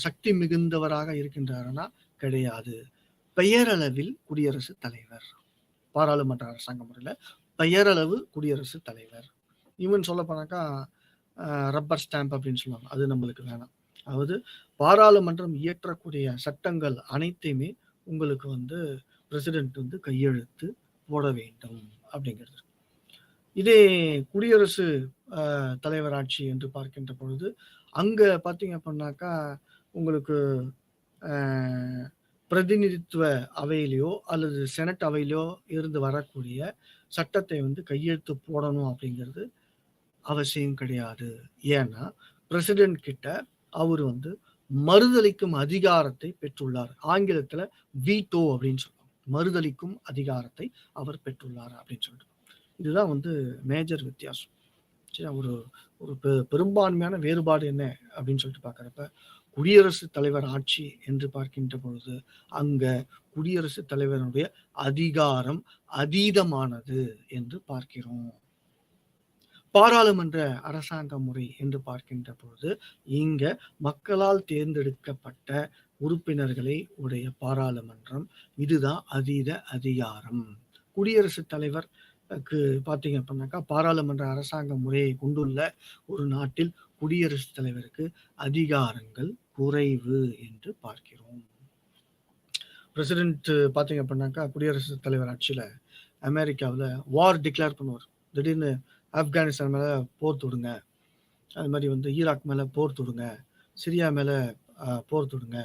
Speaker 1: சக்தி மிகுந்தவராக இருக்கின்றார்னா கிடையாது. பெயரளவில் குடியரசுத் தலைவர். பாராளுமன்ற அரசாங்க முறையில பெயரளவு குடியரசுத் தலைவர். ஈவன் சொல்ல போனாக்கா ரப்பர் ஸ்டாம்ப் அப்படின்னு சொல்லுவாங்க, அது நம்மளுக்கு வேணாம். அதாவது பாராளுமன்றம் இயற்றக்கூடிய சட்டங்கள் அனைத்தையுமே உங்களுக்கு வந்து பிரசிடென்ட் வந்து கையெழுத்து போட வேண்டும் அப்படிங்கிறது. இதே குடியரசு தலைவர் ஆட்சி என்று பார்க்கின்ற பொழுது அங்க பார்த்தீங்க அப்படின்னாக்கா உங்களுக்கு பிரதிநிதித்துவ அவையிலையோ அல்லது செனட் அவையிலோ இருந்து வரக்கூடிய சட்டத்தை வந்து கையெழுத்து போடணும் அப்படிங்கிறது அவசியம் கிடையாது. ஏன்னா பிரசிடென்ட் கிட்ட அவர் வந்து மறுதளிக்கும் அதிகாரத்தை பெற்றுள்ளார். ஆங்கிலத்துல வீட்டோ அப்படின்னு சொல்லுவாங்க. மறுதளிக்கும் அதிகாரத்தை அவர் பெற்றுள்ளார் அப்படின்னு சொல்லிட்டு. இதுதான் வந்து மேஜர் வித்தியாசம். சரி, ஒரு ஒரு பெரும்பான்மையான வேறுபாடு என்ன அப்படின்னு சொல்லிட்டு பார்க்குறப்ப குடியரசுத் தலைவர் ஆட்சி என்று பார்க்கின்ற பொழுது அங்க குடியரசுத் தலைவருடைய அதிகாரம் அதீதமானது என்று பார்க்கிறோம். பாராளுமன்ற அரசாங்க முறை என்று பார்க்கின்ற பொழுது இங்க மக்களால் தேர்ந்தெடுக்கப்பட்ட உறுப்பினர்களை உடைய பாராளுமன்றம், இதுதான் அதீத அதிகாரம். குடியரசுத் தலைவர் பார்த்தீங்க அப்படின்னாக்கா பாராளுமன்ற அரசாங்க முறையை கொண்டுள்ள ஒரு நாட்டில் குடியரசுத் தலைவருக்கு அதிகாரங்கள் குறைவு என்று பார்க்கிறோம். பிரசிடென்ட் பார்த்தீங்க அப்படின்னாக்கா குடியரசுத் தலைவர் ஆட்சியில அமெரிக்காவில் வார் டிக்ளேர் பண்ணுவார். திடீர்னு ஆப்கானிஸ்தான் மேல போர் தொடுங்க, அது மாதிரி வந்து ஈராக் மேல போர் தொடுங்க, சிரியா மேல போர் தொடுங்க,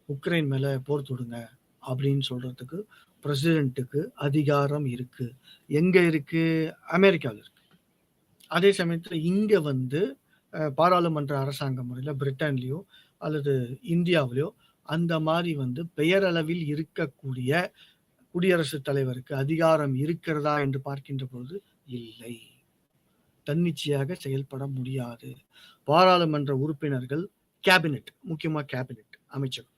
Speaker 1: உக்ரைன் மேல போர் தொடுங்க அப்படின்னு சொல்றதுக்கு பிரசிடென்ட்டுக்கு அதிகாரம் இருக்கு. எங்க இருக்கு? அமெரிக்காவில் இருக்கு. அதே சமயத்துல இங்க வந்து பாராளுமன்ற அரசாங்க முறையில பிரிட்டன்லயோ அல்லது இந்தியாவிலயோ அந்த மாதிரி வந்து பெயரளவில் இருக்கக்கூடிய குடியரசுத் தலைவருக்கு அதிகாரம் இருக்கிறதா என்று பார்க்கின்ற பொழுது இல்லை. தன்னிச்சையாக செயல்பட முடியாது. பாராளுமன்ற உறுப்பினர்கள் கேபினெட், முக்கியமா கேபினெட் அமைச்சர்,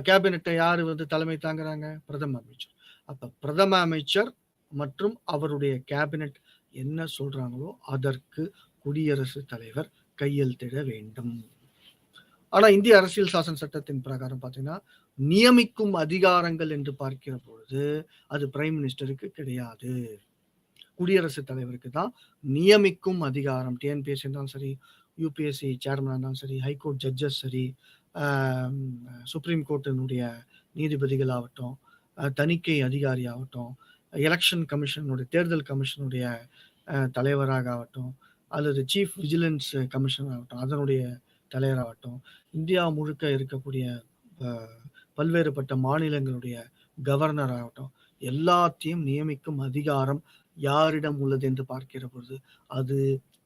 Speaker 1: கேபினெட்டை யாரு வந்து தலைமை தாங்குறாங்க? பிரதம அமைச்சர். அப்ப பிரதம அமைச்சர் மற்றும் அவருடைய கேபினெட் என்ன சொல்றாங்களோ அதற்கு குடியரசுத் தலைவர் கையெழுத்திட வேண்டும். ஆனா இந்திய அரசியல் சாசன சட்டத்தின் பிரகாரம் பாத்தீங்கன்னா நியமிக்கும் அதிகாரங்கள் என்று பார்க்கிற பொழுது அது பிரைம் மினிஸ்டருக்கு கிடையாது. குடியரசுத் தலைவருக்கு தான் நியமிக்கும் அதிகாரம். டிஎன்பிஎஸ்சி இருந்தாலும் சரி, யூபிஎஸ்சி சேர்மனா இருந்தாலும் சரி, ஹைகோர்ட் ஜட்ஜஸ் சரி, சுப்ரீம் கோர்ட்டினுடைய நீதிபதிகள் ஆகட்டும், தணிக்கை அதிகாரி ஆகட்டும், எலெக்ஷன் கமிஷனுடைய தேர்தல் கமிஷனுடைய தலைவராக ஆகட்டும், அல்லது சீஃப் விஜிலன்ஸ் கமிஷன் ஆகட்டும், அதனுடைய தலைவராகட்டும், இந்தியா முழுக்க இருக்கக்கூடிய பல்வேறுபட்ட மாநிலங்களுடைய கவர்னர் ஆகட்டும், எல்லாத்தையும் நியமிக்கும் அதிகாரம் யாரிடம் உள்ளது என்று பார்க்கிற பொழுது அது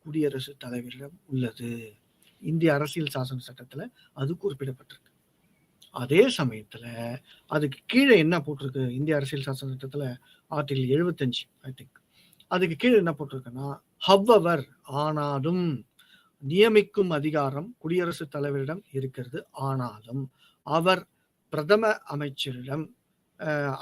Speaker 1: குடியரசுத் தலைவரிடம் உள்ளது. இந்திய அரசியல் சாசன சட்டத்துல அது குறிப்பிடப்பட்டிருக்கு. அதே சமயத்துல அதுக்கு கீழே என்ன போட்டிருக்கு? இந்திய அரசியல் சாசன சட்டத்துல ஆர்டிகல் 75 ஐ திங்க், அதுக்கு கீழே என்ன போட்டிருக்குன்னா, ஹவ்வவர் ஆனாலும் நியமிக்கும் அதிகாரம் குடியரசுத் தலைவரிடம் இருக்கிறது. ஆனாலும் அவர் பிரதம அமைச்சரிடம்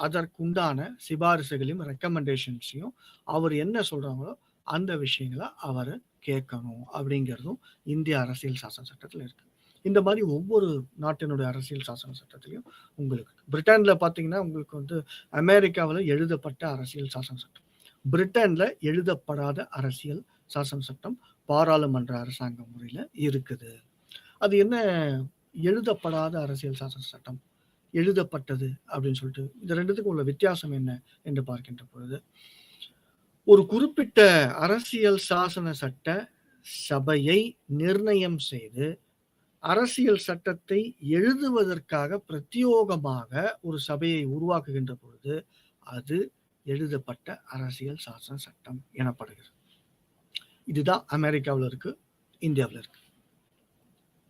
Speaker 1: அதற்குண்டான சிபாரிசுகளையும் ரெக்கமெண்டேஷன்ஸையும் அவர் என்ன சொல்றாங்களோ அந்த விஷயங்களை அவர் கேட்கணும் அப்படிங்கிறதும் இந்திய அரசியல் சாசன சட்டத்தில் இருக்கு. இந்த மாதிரி ஒவ்வொரு நாட்டினுடைய அரசியல் சாசன சட்டத்திலையும் உங்களுக்கு பிரிட்டன்ல பாத்தீங்கன்னா உங்களுக்கு வந்து அமெரிக்காவில் எழுதப்பட்ட அரசியல் சாசன சட்டம், பிரிட்டன்ல எழுதப்படாத அரசியல் சாசன சட்டம் பாராளுமன்ற அரசாங்க முறையில இருக்குது. அது என்ன எழுதப்படாத அரசியல் சாசன சட்டம், எழுதப்பட்டது அப்படின்னு சொல்லிட்டு இந்த ரெண்டுத்துக்கும் உள்ள வித்தியாசம் என்ன என்று பார்க்கின்ற பொழுது, ஒரு குறிப்பிட்ட அரசியல் சாசன சட்ட சபையை நிர்ணயம் செய்து அரசியல் சட்டத்தை எழுதுவதற்காக பிரத்யோகமாக ஒரு சபையை உருவாக்குகின்ற பொழுது அது எழுதப்பட்ட அரசியல் சாசன சட்டம் எனப்படுகிறது. இதுதான் அமெரிக்காவில் இருக்கு, இந்தியாவில் இருக்கு.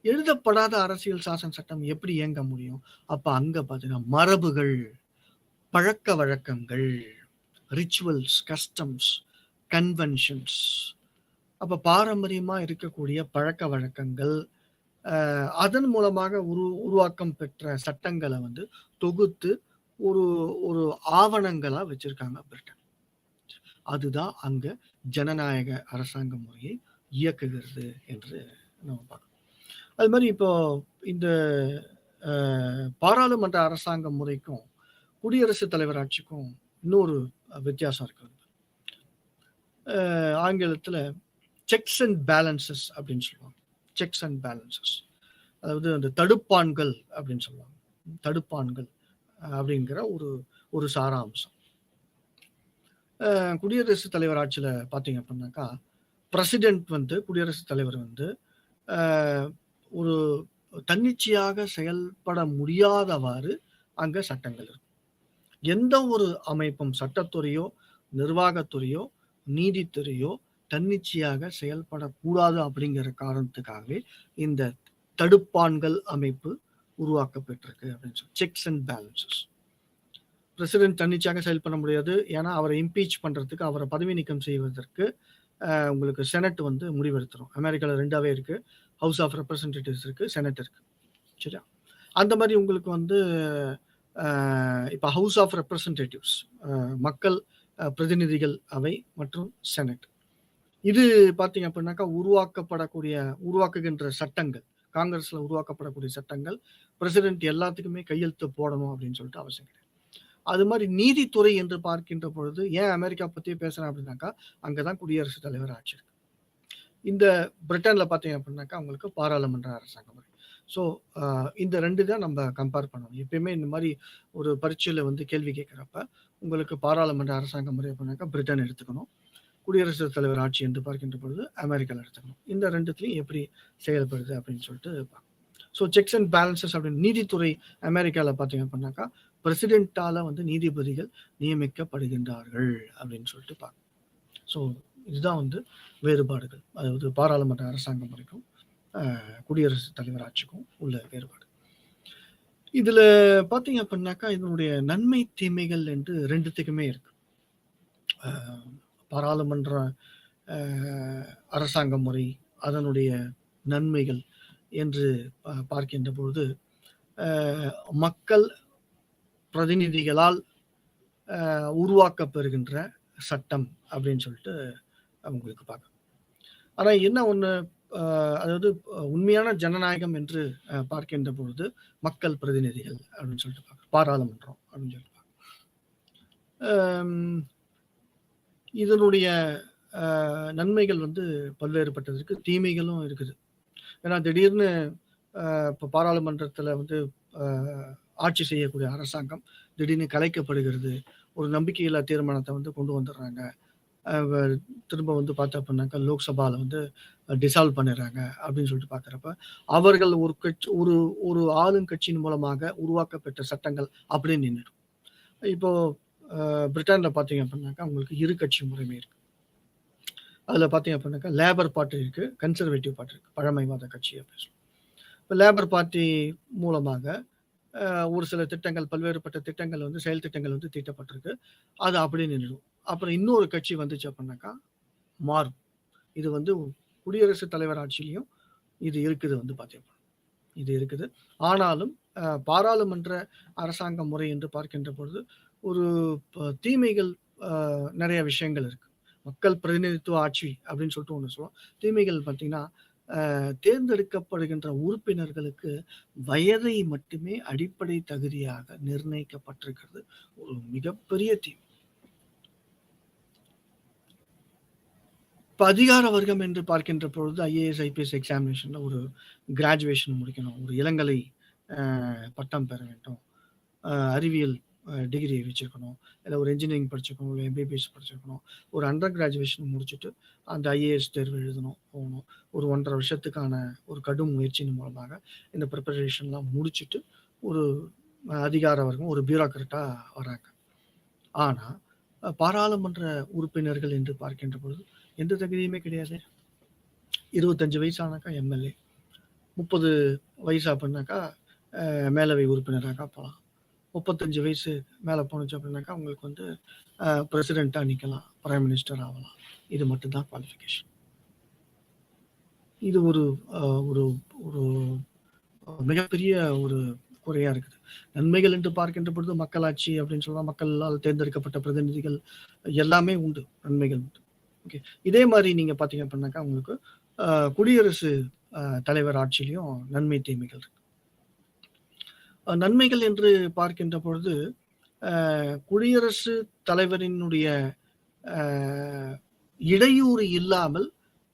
Speaker 1: எழுதப்படாத அரசியல் சாசன சட்டம் எப்படி இயங்க முடியும்? அப்ப அங்க பாத்தீங்கன்னா மரபுகள், பழக்க வழக்கங்கள், ரிச்சுவல்ஸ், கஸ்டம்ஸ், கன்வென்ஷன்ஸ், அப்ப பாரம்பரியமா இருக்கக்கூடிய பழக்க வழக்கங்கள், அதன் மூலமாக உருவாக்கம் பெற்ற சட்டங்களை வந்து தொகுத்து ஒரு ஒரு ஆவணங்களா வச்சிருக்காங்க பிரிட்டன். அதுதான் அங்க ஜனநாயக அரசாங்க முறையை இயக்குகிறது என்று நம்ம பார்க்கணும். அது மாதிரி இப்போ இந்த பாராளுமன்ற அரசாங்க முறைக்கும் குடியரசுத் தலைவர் ஆட்சிக்கும் இன்னொரு வித்தியாசம் இருக்கு. ஆங்கிலத்துல செக்ஸ் அண்ட் பேலன்சஸ் அப்படின்னு சொல்லுவாங்க. செக்ஸ் அண்ட் பேலன்சஸ், அதாவது அந்த தடுப்பான்கள் அப்படின்னு சொல்லுவாங்க. தடுப்பான்கள் அப்படிங்கிற ஒரு சாராம்சம். குடியரசுத் தலைவர் ஆட்சியில பார்த்தீங்க அப்படின்னாக்கா, பிரசிடென்ட் வந்து குடியரசுத் தலைவர் வந்து ஒரு தன்னிச்சையாக செயல்பட முடியாதவாறு அங்க சட்டங்கள் இருக்கும். எந்த ஒரு அமைப்பும், சட்டத்துறையோ, நிர்வாகத்துறையோ, நீதித்துறையோ தன்னிச்சையாக செயல்படக்கூடாது அப்படிங்கிற காரணத்துக்காகவே இந்த தடுப்பான்கள் அமைப்பு உருவாக்கப்பட்டிருக்கு அப்படின்னு சொல்லி. Sex and balances. பிரசிடென்ட் தன்னிச்சையாக செயல்பட முடியாது. ஏன்னா அவரை இம்பீச் பண்றதுக்கு, அவரை பதவி நீக்கம் செய்வதற்கு உங்களுக்கு செனட் வந்து முடிவெடுத்துரும். அமெரிக்கால 2ஆவே இருக்கு. ஹவுஸ் ஆஃப் ரெப்ரசன்டேட்டிவ்ஸ் இருக்கு, செனட் இருக்கு. சரியா? அந்த மாதிரி உங்களுக்கு வந்து இப்போ ஹவுஸ் ஆஃப் ரெப்ரசன்டேட்டிவ்ஸ், மக்கள் பிரதிநிதிகள் அவை மற்றும் செனட், இது பார்த்தீங்க அப்படின்னாக்கா உருவாக்குகின்ற சட்டங்கள், காங்கிரஸ்ல உருவாக்கப்படக்கூடிய சட்டங்கள் பிரசிடென்ட் எல்லாத்துக்குமே கையெழுத்து போடணும் அப்படின்னு சொல்லிட்டு அவசியம் கிடையாது. அது மாதிரி நீதித்துறை என்று பார்க்கின்ற பொழுது, ஏன் அமெரிக்கா பத்தி பேசுறேன் அப்படின்னாக்கா, அங்கதான் குடியரசுத் தலைவர் ஆட்சி இருக்கு. இந்த பிரிட்டன்ல பார்த்தீங்க அப்படின்னாக்கா உங்களுக்கு பாராளுமன்ற அரசாங்க முறை. ஸோ இந்த 2 தான் நம்ம கம்பேர் பண்ணணும். எப்பயுமே இந்த மாதிரி ஒரு பரீட்சையில வந்து கேள்வி கேட்குறப்ப உங்களுக்கு பாராளுமன்ற அரசாங்க முறை அப்படின்னாக்கா பிரிட்டன் எடுத்துக்கணும். குடியரசுத் தலைவர் ஆட்சி என்று பார்க்கின்ற பொழுது அமெரிக்காவில் எடுத்துக்கணும். இந்த 2த்துலையும் எப்படி செயல்படுது அப்படின்னு சொல்லிட்டு பார்க்கணும். ஸோ செக்ஸ் அண்ட் பேலன்சஸ் அப்படின்னு நீதித்துறை அமெரிக்காவில் பார்த்தீங்க அப்படின்னாக்கா பிரசிடென்ட்டால வந்து நீதிபதிகள் நியமிக்கப்படுகின்றார்கள் அப்படின்னு சொல்லிட்டு பார்க்கணும். ஸோ இதுதான் வந்து வேறுபாடுகள், அதாவது பாராளுமன்ற அரசாங்க முறைக்கும் குடியரசுத் தலைவர் ஆட்சிக்கும் உள்ள வேறுபாடு. இதுல பாத்தீங்க அப்படின்னாக்கா இதனுடைய நன்மை தீமைகள் என்று 2த்துக்குமே இருக்கு. பாராளுமன்ற அரசாங்க முறை, அதனுடைய நன்மைகள் என்று பார்க்கின்ற பொழுது, மக்கள் பிரதிநிதிகளால் உருவாக்கப்பெறுகின்ற சட்டம் அப்படின்னு சொல்லிட்டு உங்களுக்கு பார்க்கணும். ஆனா என்ன ஒண்ணு, அதாவது உண்மையான ஜனநாயகம் என்று பார்க்கின்ற பொழுது மக்கள் பிரதிநிதிகள் அப்படின்னு சொல்லிட்டு பார்க்கணும், பாராளுமன்றம் அப்படின்னு சொல்லிட்டு பார்க்கணும். இதனுடைய நன்மைகள் வந்து பல்வேறுபட்டது இருக்கு, தீமைகளும் இருக்குது. ஏன்னா திடீர்னு இப்போ பாராளுமன்றத்தில் வந்து ஆட்சி செய்யக்கூடிய அரசாங்கம் திடீர்னு கலைக்கப்படுகிறது, ஒரு நம்பிக்கையில்லா தீர்மானத்தை வந்து கொண்டு வந்துடுறாங்க, திரும்ப வந்து பார்த்தா அப்படின்னாக்கா லோக்சபாவில் வந்து டிசால்வ் பண்ணிடுறாங்க அப்படின்னு சொல்லிட்டு பார்க்குறப்ப அவர்கள் ஒரு ஆளுங்கட்சியின் மூலமாக உருவாக்கப்பட்ட சட்டங்கள் அப்படியே நின்றுடும். இப்போ பிரிட்டனில் பார்த்தீங்க அப்படின்னாக்கா உங்களுக்கு 2 கட்சி முறைமை இருக்கு. அதில் பார்த்தீங்க அப்படின்னாக்கா லேபர் பார்ட்டி இருக்கு, கன்சர்வேட்டிவ் பார்ட்டி இருக்கு, பழமைவாத கட்சி அப்படின்னு சொல்லி. இப்போ லேபர் பார்ட்டி மூலமாக ஒரு சில திட்டங்கள், பல்வேறுபட்ட திட்டங்கள் வந்து செயல் திட்டங்கள் வந்து தீட்டப்பட்டிருக்கு, அது அப்படியே நின்றுடும். அப்புறம் இன்னொரு கட்சி வந்துச்சு அப்படின்னாக்கா மாறும். இது வந்து குடியரசுத் தலைவர் ஆட்சியிலையும் இது இருக்குது வந்து பார்த்தீங்கன்னா இது இருக்குது. ஆனாலும் பாராளுமன்ற அரசாங்க முறை என்று பார்க்கின்ற பொழுது ஒரு தீமைகள் நிறைய விஷயங்கள் இருக்கு. மக்கள் பிரதிநிதித்துவ ஆட்சி அப்படின்னு சொல்லிட்டு ஒன்று சொல்லுவோம். தீமைகள் பார்த்தீங்கன்னா, தேர்ந்தெடுக்கப்படுகின்ற உறுப்பினர்களுக்கு வயதை மட்டுமே அடிப்படை தகுதியாக நிர்ணயிக்கப்பட்டிருக்கிறது ஒரு மிகப்பெரிய தீமை. இப்போ அதிகார வர்க்கம் என்று பார்க்கின்ற பொழுது ஐஏஎஸ் ஐபிஎஸ் எக்ஸாமினேஷன்ல ஒரு கிராஜுவேஷன் முடிக்கணும், ஒரு இளங்கலை பட்டம் பெற வேண்டும், அறிவியல் டிகிரி வச்சிருக்கணும், இல்லை ஒரு இன்ஜினியரிங் படிச்சிருக்கணும், இல்லை எம்பிபிஎஸ் படிச்சிருக்கணும், ஒரு அண்டர் கிராஜுவேஷன் முடிச்சுட்டு அந்த ஐஏஎஸ் தேர்வு எழுதணும், போகணும், ஒரு 1.5 வருஷத்துக்கான ஒரு கடும் முயற்சியின் மூலமாக இந்த ப்ரிப்பரேஷன்லாம் முடிச்சுட்டு ஒரு அதிகார வர்க்கம், ஒரு பியூரோக்ராட்டா வராங்க. ஆனால் பாராளுமன்ற உறுப்பினர்கள் என்று பார்க்கின்ற பொழுது எந்த தகுதியுமே கிடையாது. 25 வயசானாக்கா எம்எல்ஏ, 30 வயசு அப்படின்னாக்கா மேலவை உறுப்பினராக போகலாம், 35 வயசு மேலே போணுச்சு அப்படின்னாக்கா உங்களுக்கு வந்து பிரசிடெண்ட்டாக நிற்கலாம், பிரைம் மினிஸ்டர் ஆகலாம். இது மட்டும்தான் குவாலிஃபிகேஷன். இது ஒரு ஒரு ஒரு மிகப்பெரிய ஒரு குறையா இருக்குது. நன்மைகள் என்று பார்க்கின்ற பொழுது மக்களாட்சி அப்படின்னு சொல்லலாம், மக்களால் தேர்ந்தெடுக்கப்பட்ட பிரதிநிதிகள் எல்லாமே உண்டு, நன்மைகள் உண்டு. ஓகே, இதே மாதிரி நீங்க பார்த்தீங்க அப்படின்னாக்கா உங்களுக்கு குடியரசு தலைவர் ஆட்சியிலையும் நன்மை தீமைகள் இருக்கு. நன்மைகள் என்று பார்க்கின்ற பொழுது குடியரசு தலைவரினுடைய இடையூறு இல்லாமல்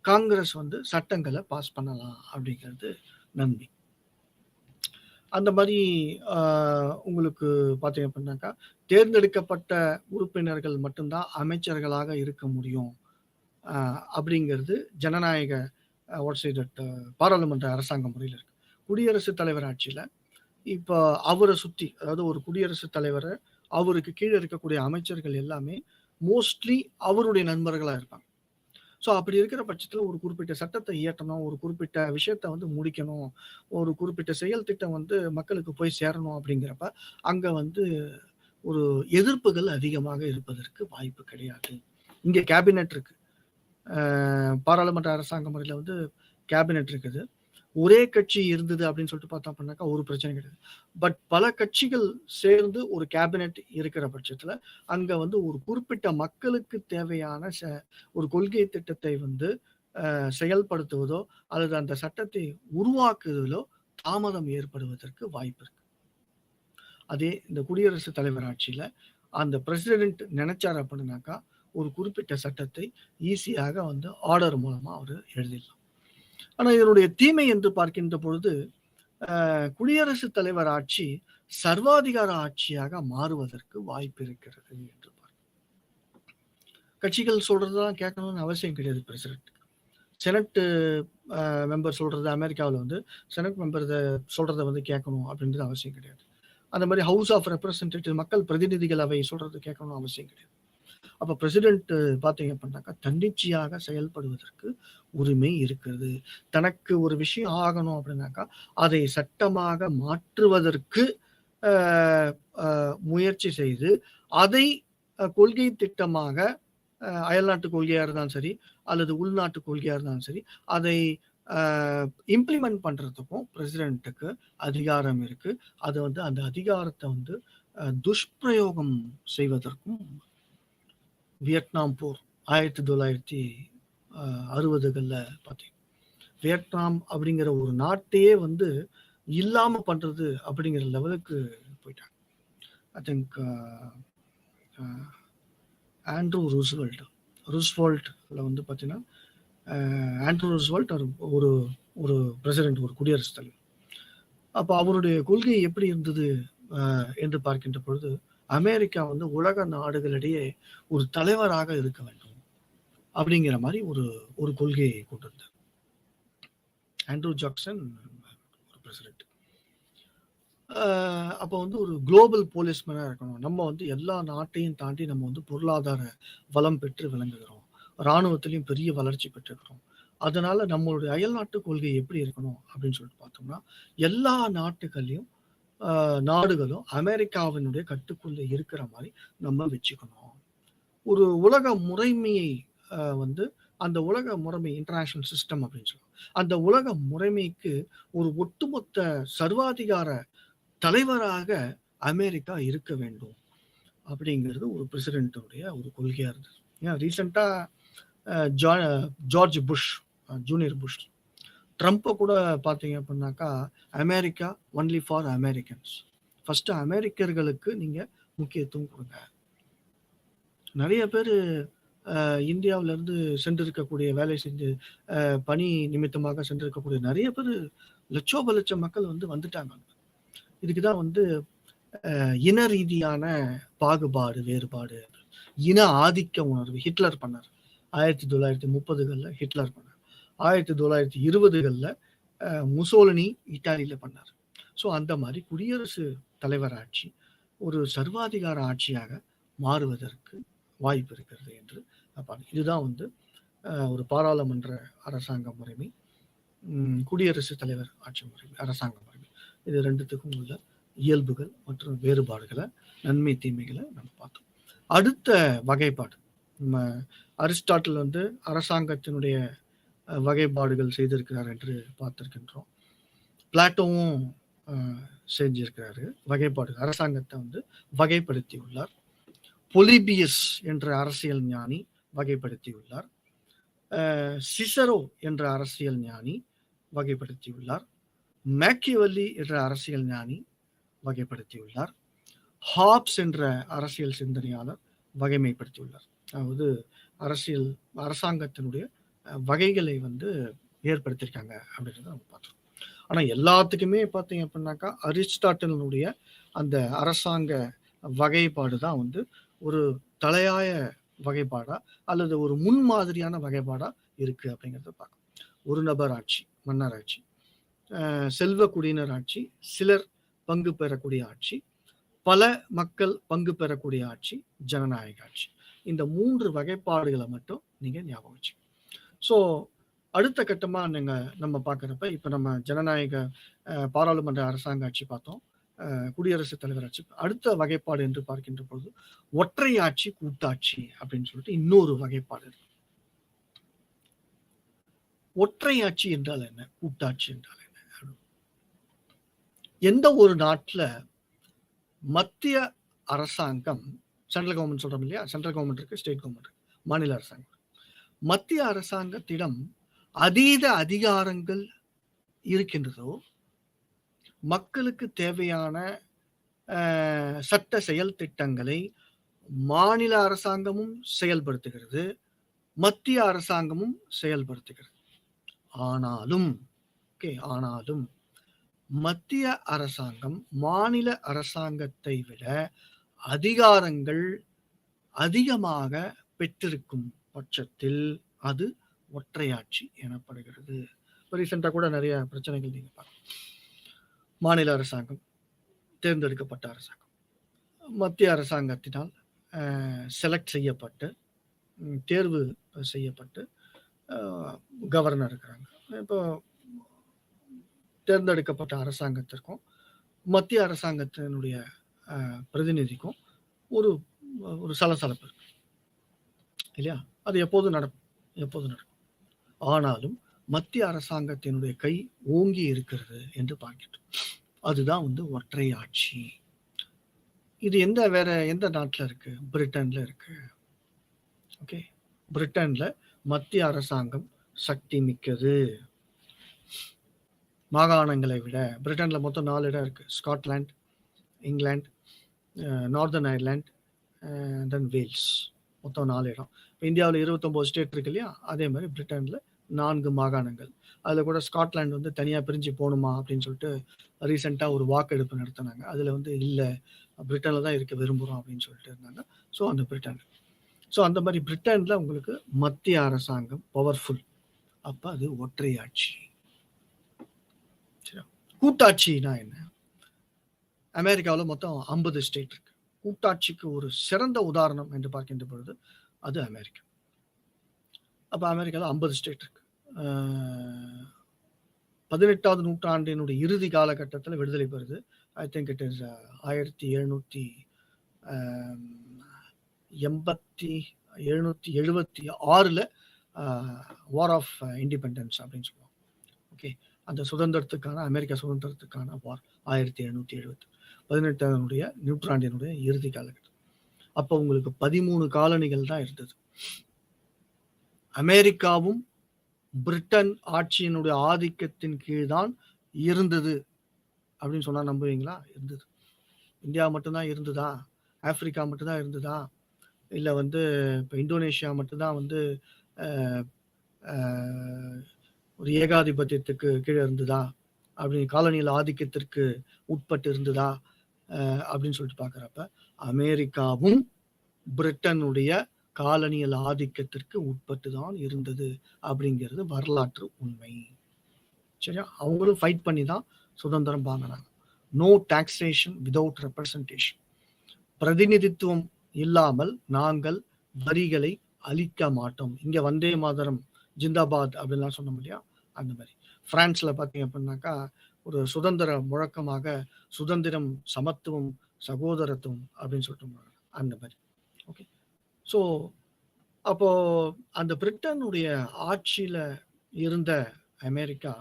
Speaker 1: காங்கிரஸ் வந்து சட்டங்களை பாஸ் பண்ணலாம் அப்படிங்கிறது நன்மை. அந்த மாதிரி உங்களுக்கு பார்த்தீங்க அப்படின்னாக்கா தேர்ந்தெடுக்கப்பட்ட உறுப்பினர்கள் மட்டும்தான் அமைச்சர்களாக இருக்க முடியும் அப்படிங்கிறது ஜனநாயக பாராளுமன்ற அரசாங்க முறையில் இருக்கு. குடியரசுத் தலைவர் ஆட்சியில் இப்போ அவரை சுற்றி, அதாவது ஒரு குடியரசுத் தலைவரை அவருக்கு கீழே இருக்கக்கூடிய அமைச்சர்கள் எல்லாமே மோஸ்ட்லி அவருடைய நண்பர்களாக இருப்பாங்க. ஸோ அப்படி இருக்கிற பட்சத்தில் ஒரு குறிப்பிட்ட சட்டத்தை இயற்றணும், ஒரு குறிப்பிட்ட விஷயத்த வந்து முடிக்கணும், ஒரு குறிப்பிட்ட செயல் திட்டம் வந்து மக்களுக்கு போய் சேரணும் அப்படிங்கிறப்ப அங்கே வந்து ஒரு எதிர்ப்புகள் அதிகமாக இருப்பதற்கு வாய்ப்பு கிடையாது. இங்கே கேபினெட் இருக்கு, பாராளுமன்ற அரசாங்க முறையில் வந்து கேபினெட் இருக்குது. ஒரே கட்சி இருந்தது அப்படின்னு சொல்லிட்டு பார்த்தோம் அப்படின்னாக்கா ஒரு பிரச்சனை கிடையாது. பட் பல கட்சிகள் சேர்ந்து ஒரு கேபினெட் இருக்கிற பட்சத்துல அங்க வந்து ஒரு குறிப்பிட்ட மக்களுக்கு தேவையான ஒரு கொள்கை திட்டத்தை வந்து செயல்படுத்துவதோ அல்லது அந்த சட்டத்தை உருவாக்குவதிலோ தாமதம் ஏற்படுவதற்கு வாய்ப்பு இருக்கு. அதே இந்த குடியரசுத் தலைவர் ஆட்சியில அந்த பிரசிடென்ட் நினைச்சார் அப்படின்னாக்கா ஒரு குறிப்பிட்ட சட்டத்தை ஈஸியாக வந்து ஆர்டர் மூலமா அவர் எழுதிடலாம். ஆனா இதனுடைய தீமை என்று பார்க்கின்ற பொழுது குடியரசுத் தலைவர் ஆட்சி சர்வாதிகார ஆட்சியாக மாறுவதற்கு வாய்ப்பு இருக்கிறது என்று கட்சிகள் சொல்றதுதான் கேட்கணும்னு அவசியம் கிடையாது. பிரசிடென்ட் செனட் மெம்பர் சொல்றது, அமெரிக்காவில் வந்து செனட் மெம்பர் சொல்றதை வந்து கேட்கணும் அப்படின்றது அவசியம் கிடையாது. அந்த மாதிரி ஹவுஸ் ஆஃப் ரெப்ரசன்டேட்டிவ் மக்கள் பிரதிநிதிகள் அவை சொல்றது கேட்கணும்னு அவசியம் கிடையாது. அப்ப பிரசிடென்ட் பாத்தீங்க அப்படின்னாக்கா தன்னிச்சையாக செயல்படுவதற்கு உரிமை இருக்கிறது. தனக்கு ஒரு விஷயம் ஆகணும் அப்படின்னாக்கா அதை சட்டமாக மாற்றுவதற்கு முயற்சி செய்து அதை கொள்கை திட்டமாக அயல்நாட்டு கொள்கையா இருந்தாலும் சரி அல்லது உள்நாட்டு கொள்கையா இருந்தாலும் சரி அதை இம்ப்ளிமெண்ட் பண்றதுக்கும் பிரசிடென்ட்டுக்கு அதிகாரம் இருக்கு. அது வந்து அந்த அதிகாரத்தை வந்து துஷ்பிரயோகம் செய்வதற்கும் வியட்நாம் போர் 1960களில் பார்த்தீங்க, வியட்நாம் அப்படிங்கிற ஒரு நாட்டையே வந்து இல்லாம பண்றது அப்படிங்கிற லெவலுக்கு போயிட்டாங்க. ஐ திங்க் ஆண்ட்ரூ ரூஸ்வெல்ட்ல வந்து பார்த்தீங்கன்னா ஆண்ட்ரூ ரூஸ்வெல்ட் ஒரு ஒரு பிரசிடென்ட், ஒரு குடியரசுத் தலைவர். அப்போ அவருடைய கொள்கை எப்படி இருந்தது என்று பார்க்கின்ற பொழுது அமெரிக்கா வந்து உலக நாடுகளிடையே ஒரு தலைவராக இருக்க வேண்டும் அப்படிங்கிற மாதிரி ஒரு கொள்கையை கொண்டு வந்தார் ஆண்ட்ரூ ஜாக்சன், ஒரு பிரசிடென்ட். அப்போ வந்து ஒரு குளோபல் போலீஸ்மேனா இருக்கணும். நம்ம வந்து எல்லா நாட்டையும் தாண்டி நம்ம வந்து பொருளாதார வளம் பெற்று விளங்குகிறோம், இராணுவத்திலையும் பெரிய வளர்ச்சி பெற்றிருக்கிறோம். அதனால நம்மளுடைய அயல்நாட்டு கொள்கை எப்படி இருக்கணும் அப்படின்னு சொல்லிட்டு பார்த்தோம்னா எல்லா நாட்டுகள்லையும் நாடுகளும் அமெரிக்காவினுடைய கட்டுக்குள்ள இருக்கிற மாதிரி நம்ம வச்சுக்கணும். ஒரு உலக முறைமையை வந்து அந்த உலக முறைமை இன்டர்நேஷனல் சிஸ்டம் அப்படின்னு சொல்லுவோம். அந்த உலக முறைமைக்கு ஒரு ஒட்டுமொத்த சர்வாதிகார தலைவராக அமெரிக்கா இருக்க வேண்டும் அப்படிங்கிறது ஒரு பிரசிடென்ட்டுடைய ஒரு கொள்கையா இருந்தது. ஏன் ரீசெண்டா ஜார்ஜ் புஷ் ஜூனியர் புஷ் ட்ரம்ப்பை கூட பார்த்தீங்க அப்படின்னாக்கா America only for Americans, first அமெரிக்கர்களுக்கு நீங்க முக்கியத்துவம் கொடுங்க. நிறைய பேர் இந்தியாவிலிருந்து சென்றிருக்கக்கூடிய வேலை செஞ்சு பணி நிமித்தமாக சென்றிருக்கக்கூடிய நிறைய பேர் லட்சோப லட்சம் மக்கள் வந்து வந்துட்டாங்க. இதுக்குதான் வந்து இன ரீதியான பாகுபாடு, வேறுபாடு, இன ஆதிக்க உணர்வு ஹிட்லர் பண்ணார். 1930களில் ஹிட்லர் பண்ணார். 1920களில் முசோலினி இட்டாலியில பண்ணார். ஸோ அந்த மாதிரி குடியரசு தலைவர் ஆட்சி ஒரு சர்வாதிகார ஆட்சியாக மாறுவதற்கு வாய்ப்பு இருக்கிறது என்று இதுதான் வந்து ஒரு பாராளுமன்ற அரசாங்க முறைமை, குடியரசுத் தலைவர் ஆட்சி முறைமை, அரசாங்க முறைமை, இது ரெண்டுத்துக்கும் உள்ள இயல்புகள் மற்றும் வேறுபாடுகளை, நன்மை தீமைகளை நம்ம பார்த்தோம். அடுத்த வகைப்பாடு நம்ம அரிஸ்டாட்டில் வந்து அரசாங்கத்தினுடைய வகைப்பாடுகள் செய்திருக்கிறார் என்று பார்த்திருக்கின்றோம். பிளாட்டோவும் செஞ்சிருக்கிறாரு வகைப்பாடு, அரசாங்கத்தை வந்து வகைப்படுத்தி உள்ளார். பொலிபியஸ் என்ற அரசியல் ஞானி வகைப்படுத்தியுள்ளார். சிசரோ என்ற அரசியல் ஞானி வகைப்படுத்தியுள்ளார். மேக்கியவெல்லி என்ற அரசியல் ஞானி வகைப்படுத்தியுள்ளார். ஹாப்ஸ் என்ற அரசியல் சிந்தனையாளர் வகைமைப்படுத்தியுள்ளார். அதாவது அரசாங்கத்தினுடைய வகைகளை வந்து ஏற்படுத்தியிருக்காங்க அப்படின்றத நம்ம பார்த்தோம். ஆனா எல்லாத்துக்குமே பார்த்தீங்க அப்படின்னாக்கா அரிஸ்டாட்டிலுடைய அந்த அரசாங்க வகைப்பாடு தான் வந்து ஒரு தலையாய வகைப்பாடா அல்லது ஒரு முன்மாதிரியான வகைப்பாடா இருக்கு அப்படிங்கிறத பார்க்கணும். ஒரு நபர் ஆட்சி, மன்னர் ஆட்சி, செல்வ குடியினர் ஆட்சி, சிலர் பங்கு பெறக்கூடிய ஆட்சி, பல மக்கள் பங்கு பெறக்கூடிய ஆட்சி, ஜனநாயக ஆட்சி. இந்த 3 வகைப்பாடுகளை மட்டும் நீங்க ஞாபகம் வச்சுக்கணும். ஸோ அடுத்த கட்டமா நம்ம பார்க்குறப்ப இப்போ நம்ம ஜனநாயக பாராளுமன்ற அரசாங்க ஆட்சி பார்த்தோம், குடியரசுத் தலைவர் ஆட்சி. அடுத்த வகைப்பாடு என்று பார்க்கின்ற பொழுது ஒற்றை ஆட்சி கூட்டாட்சி அப்படின்னு சொல்லிட்டு இன்னொரு வகைப்பாடு இருக்கு. ஒற்றை ஆட்சி என்றால் என்ன, கூட்டாட்சி என்றால் என்ன? எந்த ஒரு நாட்டுல மத்திய அரசாங்கம், சென்ட்ரல் கவர்மெண்ட் சொல்றோம் இல்லையா, சென்ட்ரல் கவர்மெண்ட் இருக்கு, ஸ்டேட் கவர்மெண்ட் இருக்கு, மாநில அரசாங்கம். மத்திய அரசாங்கத்திடம் அதீத அதிகாரங்கள் இருக்கின்றதோ, மக்களுக்கு தேவையான சட்ட செயல் திட்டங்களை மாநில அரசாங்கமும் செயல்படுத்துகிறது, மத்திய அரசாங்கமும் செயல்படுத்துகிறது. ஆனாலும் மத்திய அரசாங்கம் மாநில அரசாங்கத்தை விட அதிகாரங்கள் அதிகமாக பெற்றிருக்கும் பட்சத்தில் அது ஒற்றையாட்சி எனப்படுகிறது. ரீசெண்டா கூட நிறைய பிரச்சனைகள் நீங்க பார்க்கலாம். மாநில அரசாங்கம் தேர்ந்தெடுக்கப்பட்ட அரசாங்கம் மத்திய அரசாங்கத்தினால் செலக்ட் செய்யப்பட்டு தேர்வு செய்யப்பட்டு கவர்னர் இருக்கிறாங்க. இப்போ தேர்ந்தெடுக்கப்பட்ட அரசாங்கத்திற்கும் மத்திய அரசாங்கத்தினுடைய பிரதிநிதிக்கும் ஒரு ஒரு சலசலப்பு இருக்கு இல்லையா? அது எப்போது நடக்கும். ஆனாலும் மத்திய அரசாங்கத்தினுடைய கை ஓங்கி இருக்கிறது என்று பார்க்கிறோம். அதுதான் வந்து ஒற்றை ஆட்சி. இது வேற எந்த நாட்டில் இருக்கு? பிரிட்டன்ல இருக்கு. ஓகே, பிரிட்டன்ல மத்திய அரசாங்கம் சக்தி மிக்கது. மாகாணங்களை விட பிரிட்டன்ல மொத்தம் 4 இடம் இருக்கு. ஸ்காட்லாந்து, இங்கிலாந்து, நார்தர்ன் அயர்லாந்து, தென் வேல்ஸ். மொத்தம் 4 இடம். இந்தியாவில் 29 ஸ்டேட் இருக்கு இல்லையா, அதே மாதிரி பிரிட்டன்ல 4 மாகாணங்கள். அதில் கூட ஸ்காட்லாந்து வந்து தனியாக பிரிஞ்சு போகணுமா அப்படின்னு சொல்லிட்டு ரீசெண்டாக ஒரு வாக்கெடுப்பு நடத்தினாங்க. அதில் வந்து இல்லை, பிரிட்டனில் தான் இருக்க விரும்புகிறோம் அப்படின்னு சொல்லிட்டு இருந்தாங்க. ஸோ அந்த பிரிட்டன், ஸோ அந்த மாதிரி பிரிட்டனில் உங்களுக்கு மத்திய அரசாங்கம் பவர்ஃபுல். அப்போ அது ஒற்றை ஆட்சி. சரி, கூட்டாட்சினா என்ன? அமெரிக்காவில் மொத்தம் 50 ஸ்டேட் இருக்கு. கூட்டாட்சிக்கு ஒரு சிறந்த உதாரணம் என்று பார்க்கின்ற பொழுது அது அமெரிக்கா. அப்போ அமெரிக்காவில் 50 ஸ்டேட் இருக்கு. 18வது நூற்றாண்டினுடைய இறுதி காலகட்டத்தில் விடுதலை பெறுது. I think it is 1776 war of independence அப்படின்னு சொல்லுவாங்க. ஓகே, அந்த சுதந்திரத்துக்கான, அமெரிக்கா சுதந்திரத்துக்கான வார் 1770, 18வது நூற்றாண்டினுடைய இறுதி காலகட்டம். அப்போ உங்களுக்கு 13 காலனிகள் தான் இருந்தது. அமெரிக்காவும் பிரிட்டன் ஆட்சியினுடைய ஆதிக்கத்தின் கீழ் தான் இருந்தது அப்படின்னு சொன்னா நம்புவீங்களா? இருந்தது. இந்தியா மட்டும்தான் இருந்ததா? ஆப்பிரிக்கா மட்டும்தான் இருந்ததா? இல்லை வந்து இப்போ இந்தோனேஷியா மட்டும்தான் வந்து ஒரு ஏகாதிபத்தியத்துக்கு கீழே இருந்ததா? அப்படின்னு காலனியல் ஆதிக்கத்திற்கு உட்பட்டு இருந்ததா அப்படின்னு சொல்லிட்டு பார்க்குறப்ப அமெரிக்காவும் பிரிட்டனுடைய காலனியல் ஆதிக்கத்திற்கு உட்பட்டு தான் இருந்தது அப்படிங்கிறது வரலாற்று உண்மை. சரியா? அவங்களும் ஃபைட் பண்ணி தான் சுதந்திரம் வாங்கினாங்க. No taxation without representation. பிரதிநிதித்துவம் இல்லாமல் நாங்கள் வரிகளை அளிக்க மாட்டோம். இங்க வந்தே மாதரம் ஜிந்தாபாத் அப்படின்லாம் சொன்னோம் இல்லையா, அந்த மாதிரி. பிரான்ஸ்ல பார்த்தீங்க அப்படின்னாக்கா ஒரு சுதந்திர முழக்கமாக சுதந்திரம், சமத்துவம், சகோதரத்துவம் அப்படின்னு சொல்லிட்டு அந்த மாதிரி. ஓகே, ஸோ அப்போ அந்த பிரிட்டனுடைய ஆட்சியில இருந்த அமெரிக்கா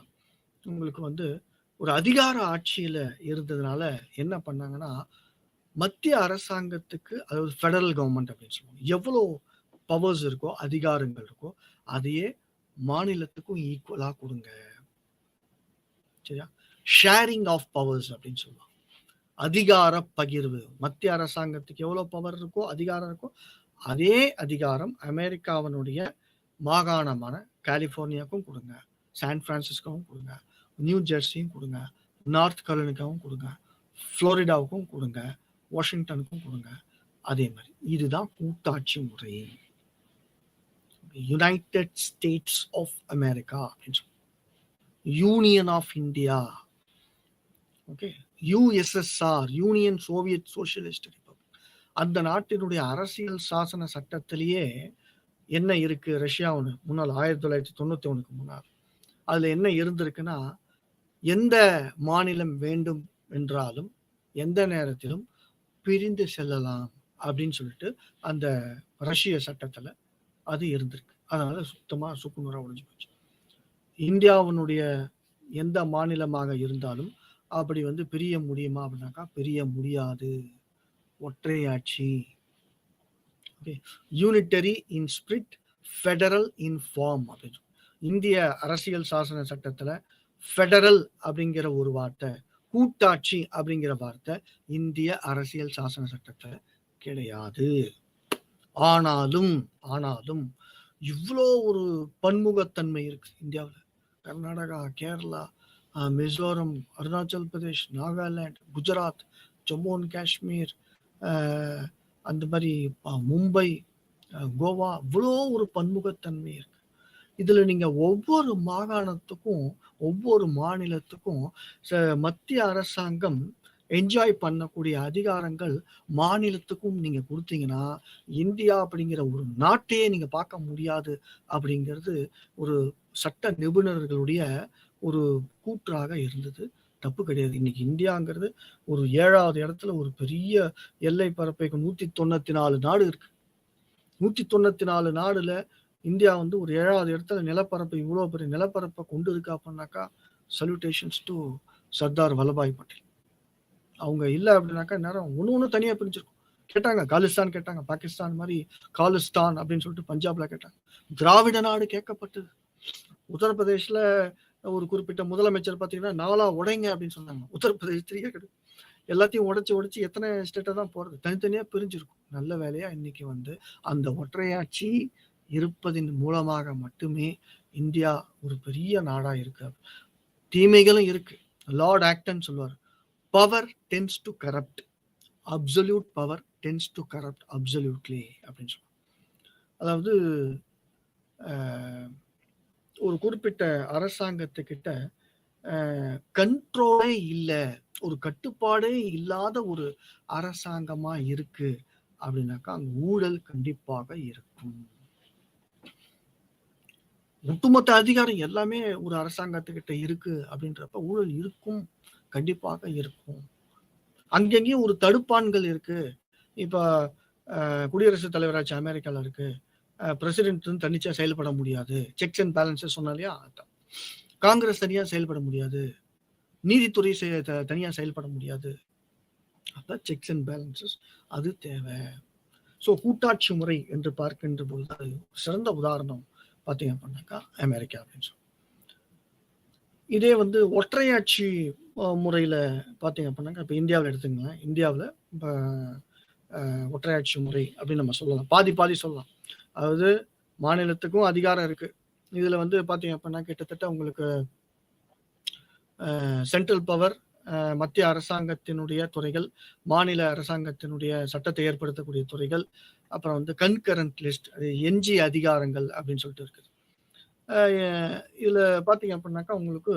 Speaker 1: உங்களுக்கு வந்து ஒரு அதிகார ஆட்சியில இருந்ததுனால என்ன பண்ணாங்கன்னா, மத்திய அரசாங்கத்துக்கு, அதாவது ஃபெடரல் கவர்மெண்ட் அப்படின்னு சொல்லுவாங்க, எவ்வளோ பவர்ஸ் இருக்கோ, அதிகாரங்கள் இருக்கோ, அதையே மாநிலத்துக்கும் ஈக்குவலா கொடுங்க. சரியா? ஷேரிங் ஆஃப் பவர்ஸ் அப்படின்னு சொல்லுவாங்க. அதிகார பகிர்வு. மத்திய அரசாங்கத்துக்கு எவ்வளவு பவர் இருக்கோ, அதிகாரம் இருக்கோ, அதே அதிகாரம் அமெரிக்காவினுடைய மாகாணமான கலிபோர்னியாவுக்கும் கொடுங்க, சான் பிரான்சிஸ்கோவும் கொடுங்க, நியூ ஜெர்சியும் கொடுங்க, நார்த் கரோலினாவும் கொடுங்க, புளோரிடாவுக்கும் கொடுங்க, வாஷிங்டனுக்கும் கொடுங்க. அதே மாதிரி இதுதான் கூட்டாட்சி முறை. யுனைடெட் ஸ்டேட்ஸ் ஆஃப் அமெரிக்கா அப்படின்னு சொல்லுவோம், union of India, okay, USSR, union soviet socialist republic. அந்த நாட்டினுடைய அரசியல் சாசன சட்டத்திலேயே என்ன இருக்கு, ரஷ்யாவுன்னு முன்னால் 1991க்கு முன்னால் அதுல என்ன இருந்திருக்குன்னா, எந்த மாநிலம் வேண்டும் என்றாலும் எந்த நேரத்திலும் பிரிந்து செல்லலாம் அப்படின்னு சொல்லிட்டு அந்த ரஷ்ய சட்டத்துல அது இருந்திருக்கு. அதனால சுத்தமா சுக்குநூறா உடைஞ்சு போச்சு. இந்தியாவினுடைய எந்த மாநிலமாக இருந்தாலும் அப்படி பிரிய முடியுமா அப்படின்னாக்கா பிரிய முடியாது. ஒற்றையாட்சி, unitary in spirit, federal in form அப்படின்னு. இந்திய அரசியல் சாசன சட்டத்துல ஃபெடரல் அப்படிங்கிற ஒரு வார்த்தை, கூட்டாட்சி அப்படிங்கிற வார்த்தை இந்திய அரசியல் சாசன சட்டத்துல கிடையாது. ஆனாலும் இவ்வளோ ஒரு பன்முகத்தன்மை இருக்கு இந்தியாவில். கர்நாடகா, கேரளா, மிசோரம், அருணாச்சல் பிரதேஷ், நாகாலாந்து, குஜராத், ஜம்மு அண்ட் காஷ்மீர், அந்த மாதிரி மும்பை, கோவா, இவ்வளோ ஒரு பன்முகத்தன்மை இருக்கு. இதுல நீங்க ஒவ்வொரு மாகாணத்துக்கும் ஒவ்வொரு மாநிலத்துக்கும் மத்திய அரசாங்கம் என்ஜாய் பண்ணக்கூடிய அதிகாரங்கள் மாநிலத்துக்கும் நீங்க கொடுத்தீங்கன்னா இந்தியா அப்படிங்கிற ஒரு நாட்டையே நீங்க பார்க்க முடியாது அப்படிங்கிறது ஒரு சட்ட நிபுணர்களுடைய ஒரு கூற்றாக இருந்தது. தப்பு கிடையாது. இன்னைக்கு இந்தியாங்கிறது ஒரு 7வது இடத்துல ஒரு பெரிய எல்லை பரப்பை 194 நாடு இருக்கு. 194 நாடுல இந்தியா ஒரு 7வது இடத்துல நிலப்பரப்பு, இவ்வளவு பெரிய நிலப்பரப்பை கொண்டு இருக்கு அப்படின்னாக்கா சல்யூட்டேஷன்ஸ் டு சர்தார் வல்லபாய் பட்டேல். அவங்க இல்லை அப்படின்னாக்கா நேரம் ஒன்று தனியா பிரிஞ்சிருக்கும். கேட்டாங்க, காலிஸ்தான் கேட்டாங்க, பாகிஸ்தான் மாதிரி காலிஸ்தான் அப்படின்னு சொல்லிட்டு பஞ்சாப்ல கேட்டாங்க. திராவிட நாடு கேட்கப்பட்டது. உத்தரப்பிரதேஷ்ல ஒரு குறிப்பிட்ட முதலமைச்சர் பார்த்தீங்கன்னா 4ஆ உடைங்க அப்படின்னு சொன்னாங்க. உத்தரப்பிரதேசத்திலேயே கிடையாது. எல்லாத்தையும் உடைச்சு எத்தனை ஸ்டேட்டை தான் போறது, தனித்தனியா பிரிஞ்சிருக்கும். நல்ல வேலையா இன்னைக்கு அந்த ஒற்றையாட்சி இருப்பதின் மூலமாக மட்டுமே இந்தியா ஒரு பெரிய நாடா இருக்கு. தீமைகளும் இருக்கு. லார்ட் ஆக்டன் சொல்லுவார், power tends to corrupt, absolute power tends to corrupt absolutely அப்படின்னு சொல்லுவாங்க. அதாவது ஒரு குறிப்பிட்ட அரசாங்கத்துக்கிட்ட கண்ட்ரோலே இல்லை, ஒரு கட்டுப்பாடே இல்லாத ஒரு அரசாங்கமா இருக்கு அப்படின்னாக்கா அங்க ஊழல் கண்டிப்பாக இருக்கும். ஒட்டுமொத்த அதிகாரம் எல்லாமே ஒரு அரசாங்கத்துக்கிட்ட இருக்கு அப்படின்றப்ப ஊழல் இருக்கும், கண்டிப்பாக இருக்கும். அங்கங்கேயும் ஒரு தடுப்பான்கள் இருக்கு. இப்ப குடியரசுத் தலைவராட்சி அமெரிக்கால இருக்கு, பிரசிடென்ட் தனிச்சா செயல்பட முடியாது, செக்ஸ் அண்ட் பேலன்சஸ் சொன்னா இல்லையா, காங்கிரஸ் தனியா செயல்பட முடியாது, நீதித்துறை தனியா செயல்பட முடியாது. அப்ப செக்ஸ் அண்ட் பேலன்சஸ் அது தேவை. ஸோ கூட்டாட்சி முறை என்று பார்க்கின்ற பொழுது அது சிறந்த உதாரணம் பார்த்தீங்க அப்படின்னாக்கா அமெரிக்கா அப்படின்னு சொல்லி. இதே ஒற்றையாட்சி முறையில் பார்த்தீங்க அப்படின்னாக்கா இப்போ இந்தியாவில் எடுத்துங்களேன். இந்தியாவில் இப்போ ஒற்றையாட்சி முறை அப்படின்னு நம்ம சொல்லலாம், பாதி சொல்லலாம். அதாவது மாநிலத்துக்கும் அதிகாரம் இருக்கு. இதில் பார்த்தீங்க அப்படின்னா கிட்டத்தட்ட உங்களுக்கு சென்ட்ரல் பவர், மத்திய அரசாங்கத்தினுடைய துறைகள், மாநில அரசாங்கத்தினுடைய சட்டத்தை ஏற்படுத்தக்கூடிய துறைகள், அப்புறம் கன்கரண்ட் லிஸ்ட், அது எஞ்சிய அதிகாரங்கள் அப்படின்னு சொல்லிட்டு இருக்குது. இதுல பாத்தீங்க அப்படின்னாக்கா உங்களுக்கு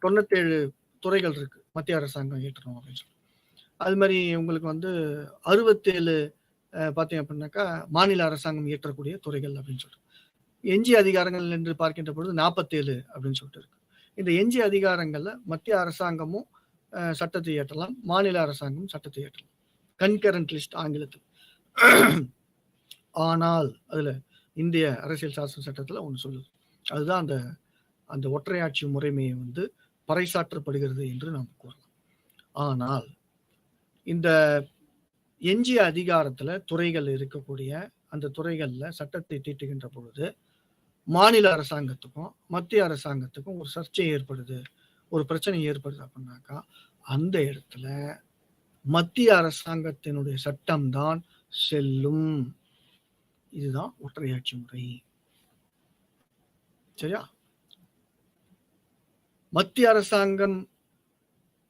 Speaker 1: 97 துறைகள் இருக்கு மத்திய அரசாங்கம் ஏற்றணும் அப்படின்னு சொல்லி. அது மாதிரி உங்களுக்கு 67 பாத்தீங்க அப்படின்னாக்கா மாநில அரசாங்கம் இயற்றக்கூடிய துறைகள் அப்படின்னு சொல்லிட்டு. எஞ்சிய அதிகாரங்கள் என்று பார்க்கின்ற பொழுது 47 அப்படின்னு சொல்லிட்டு இருக்கு. இந்த எஞ்சிய அதிகாரங்கள்ல மத்திய அரசாங்கமும் சட்டத்தை இயற்றலாம், மாநில அரசாங்கமும் சட்டத்தை இயற்றலாம், கன்கரண்ட் லிஸ்ட் ஆங்கிலத்தில். ஆனால் அதுல இந்திய அரசியல் சாசன சட்டத்துல ஒன்று சொல்லுது, அதுதான் அந்த ஒற்றையாட்சி முறைமையை பறைசாற்றப்படுகிறது என்று நாம் கூறலாம். ஆனால் இந்த எஞ்சிய அதிகாரத்துல துறைகள் இருக்கக்கூடிய அந்த துறைகள்ல சட்டத்தை தீட்டுகின்ற பொழுது மாநில அரசாங்கத்துக்கும் மத்திய அரசாங்கத்துக்கும் ஒரு சர்ச்சை ஏற்படுது, ஒரு பிரச்சனை ஏற்படுது அப்படின்னாக்கா அந்த இடத்துல மத்திய அரசாங்கத்தினுடைய சட்டம் தான் செல்லும். இதுதான் ஒற்றையாட்சி முறை. சரியா? மத்திய அரசாங்கம்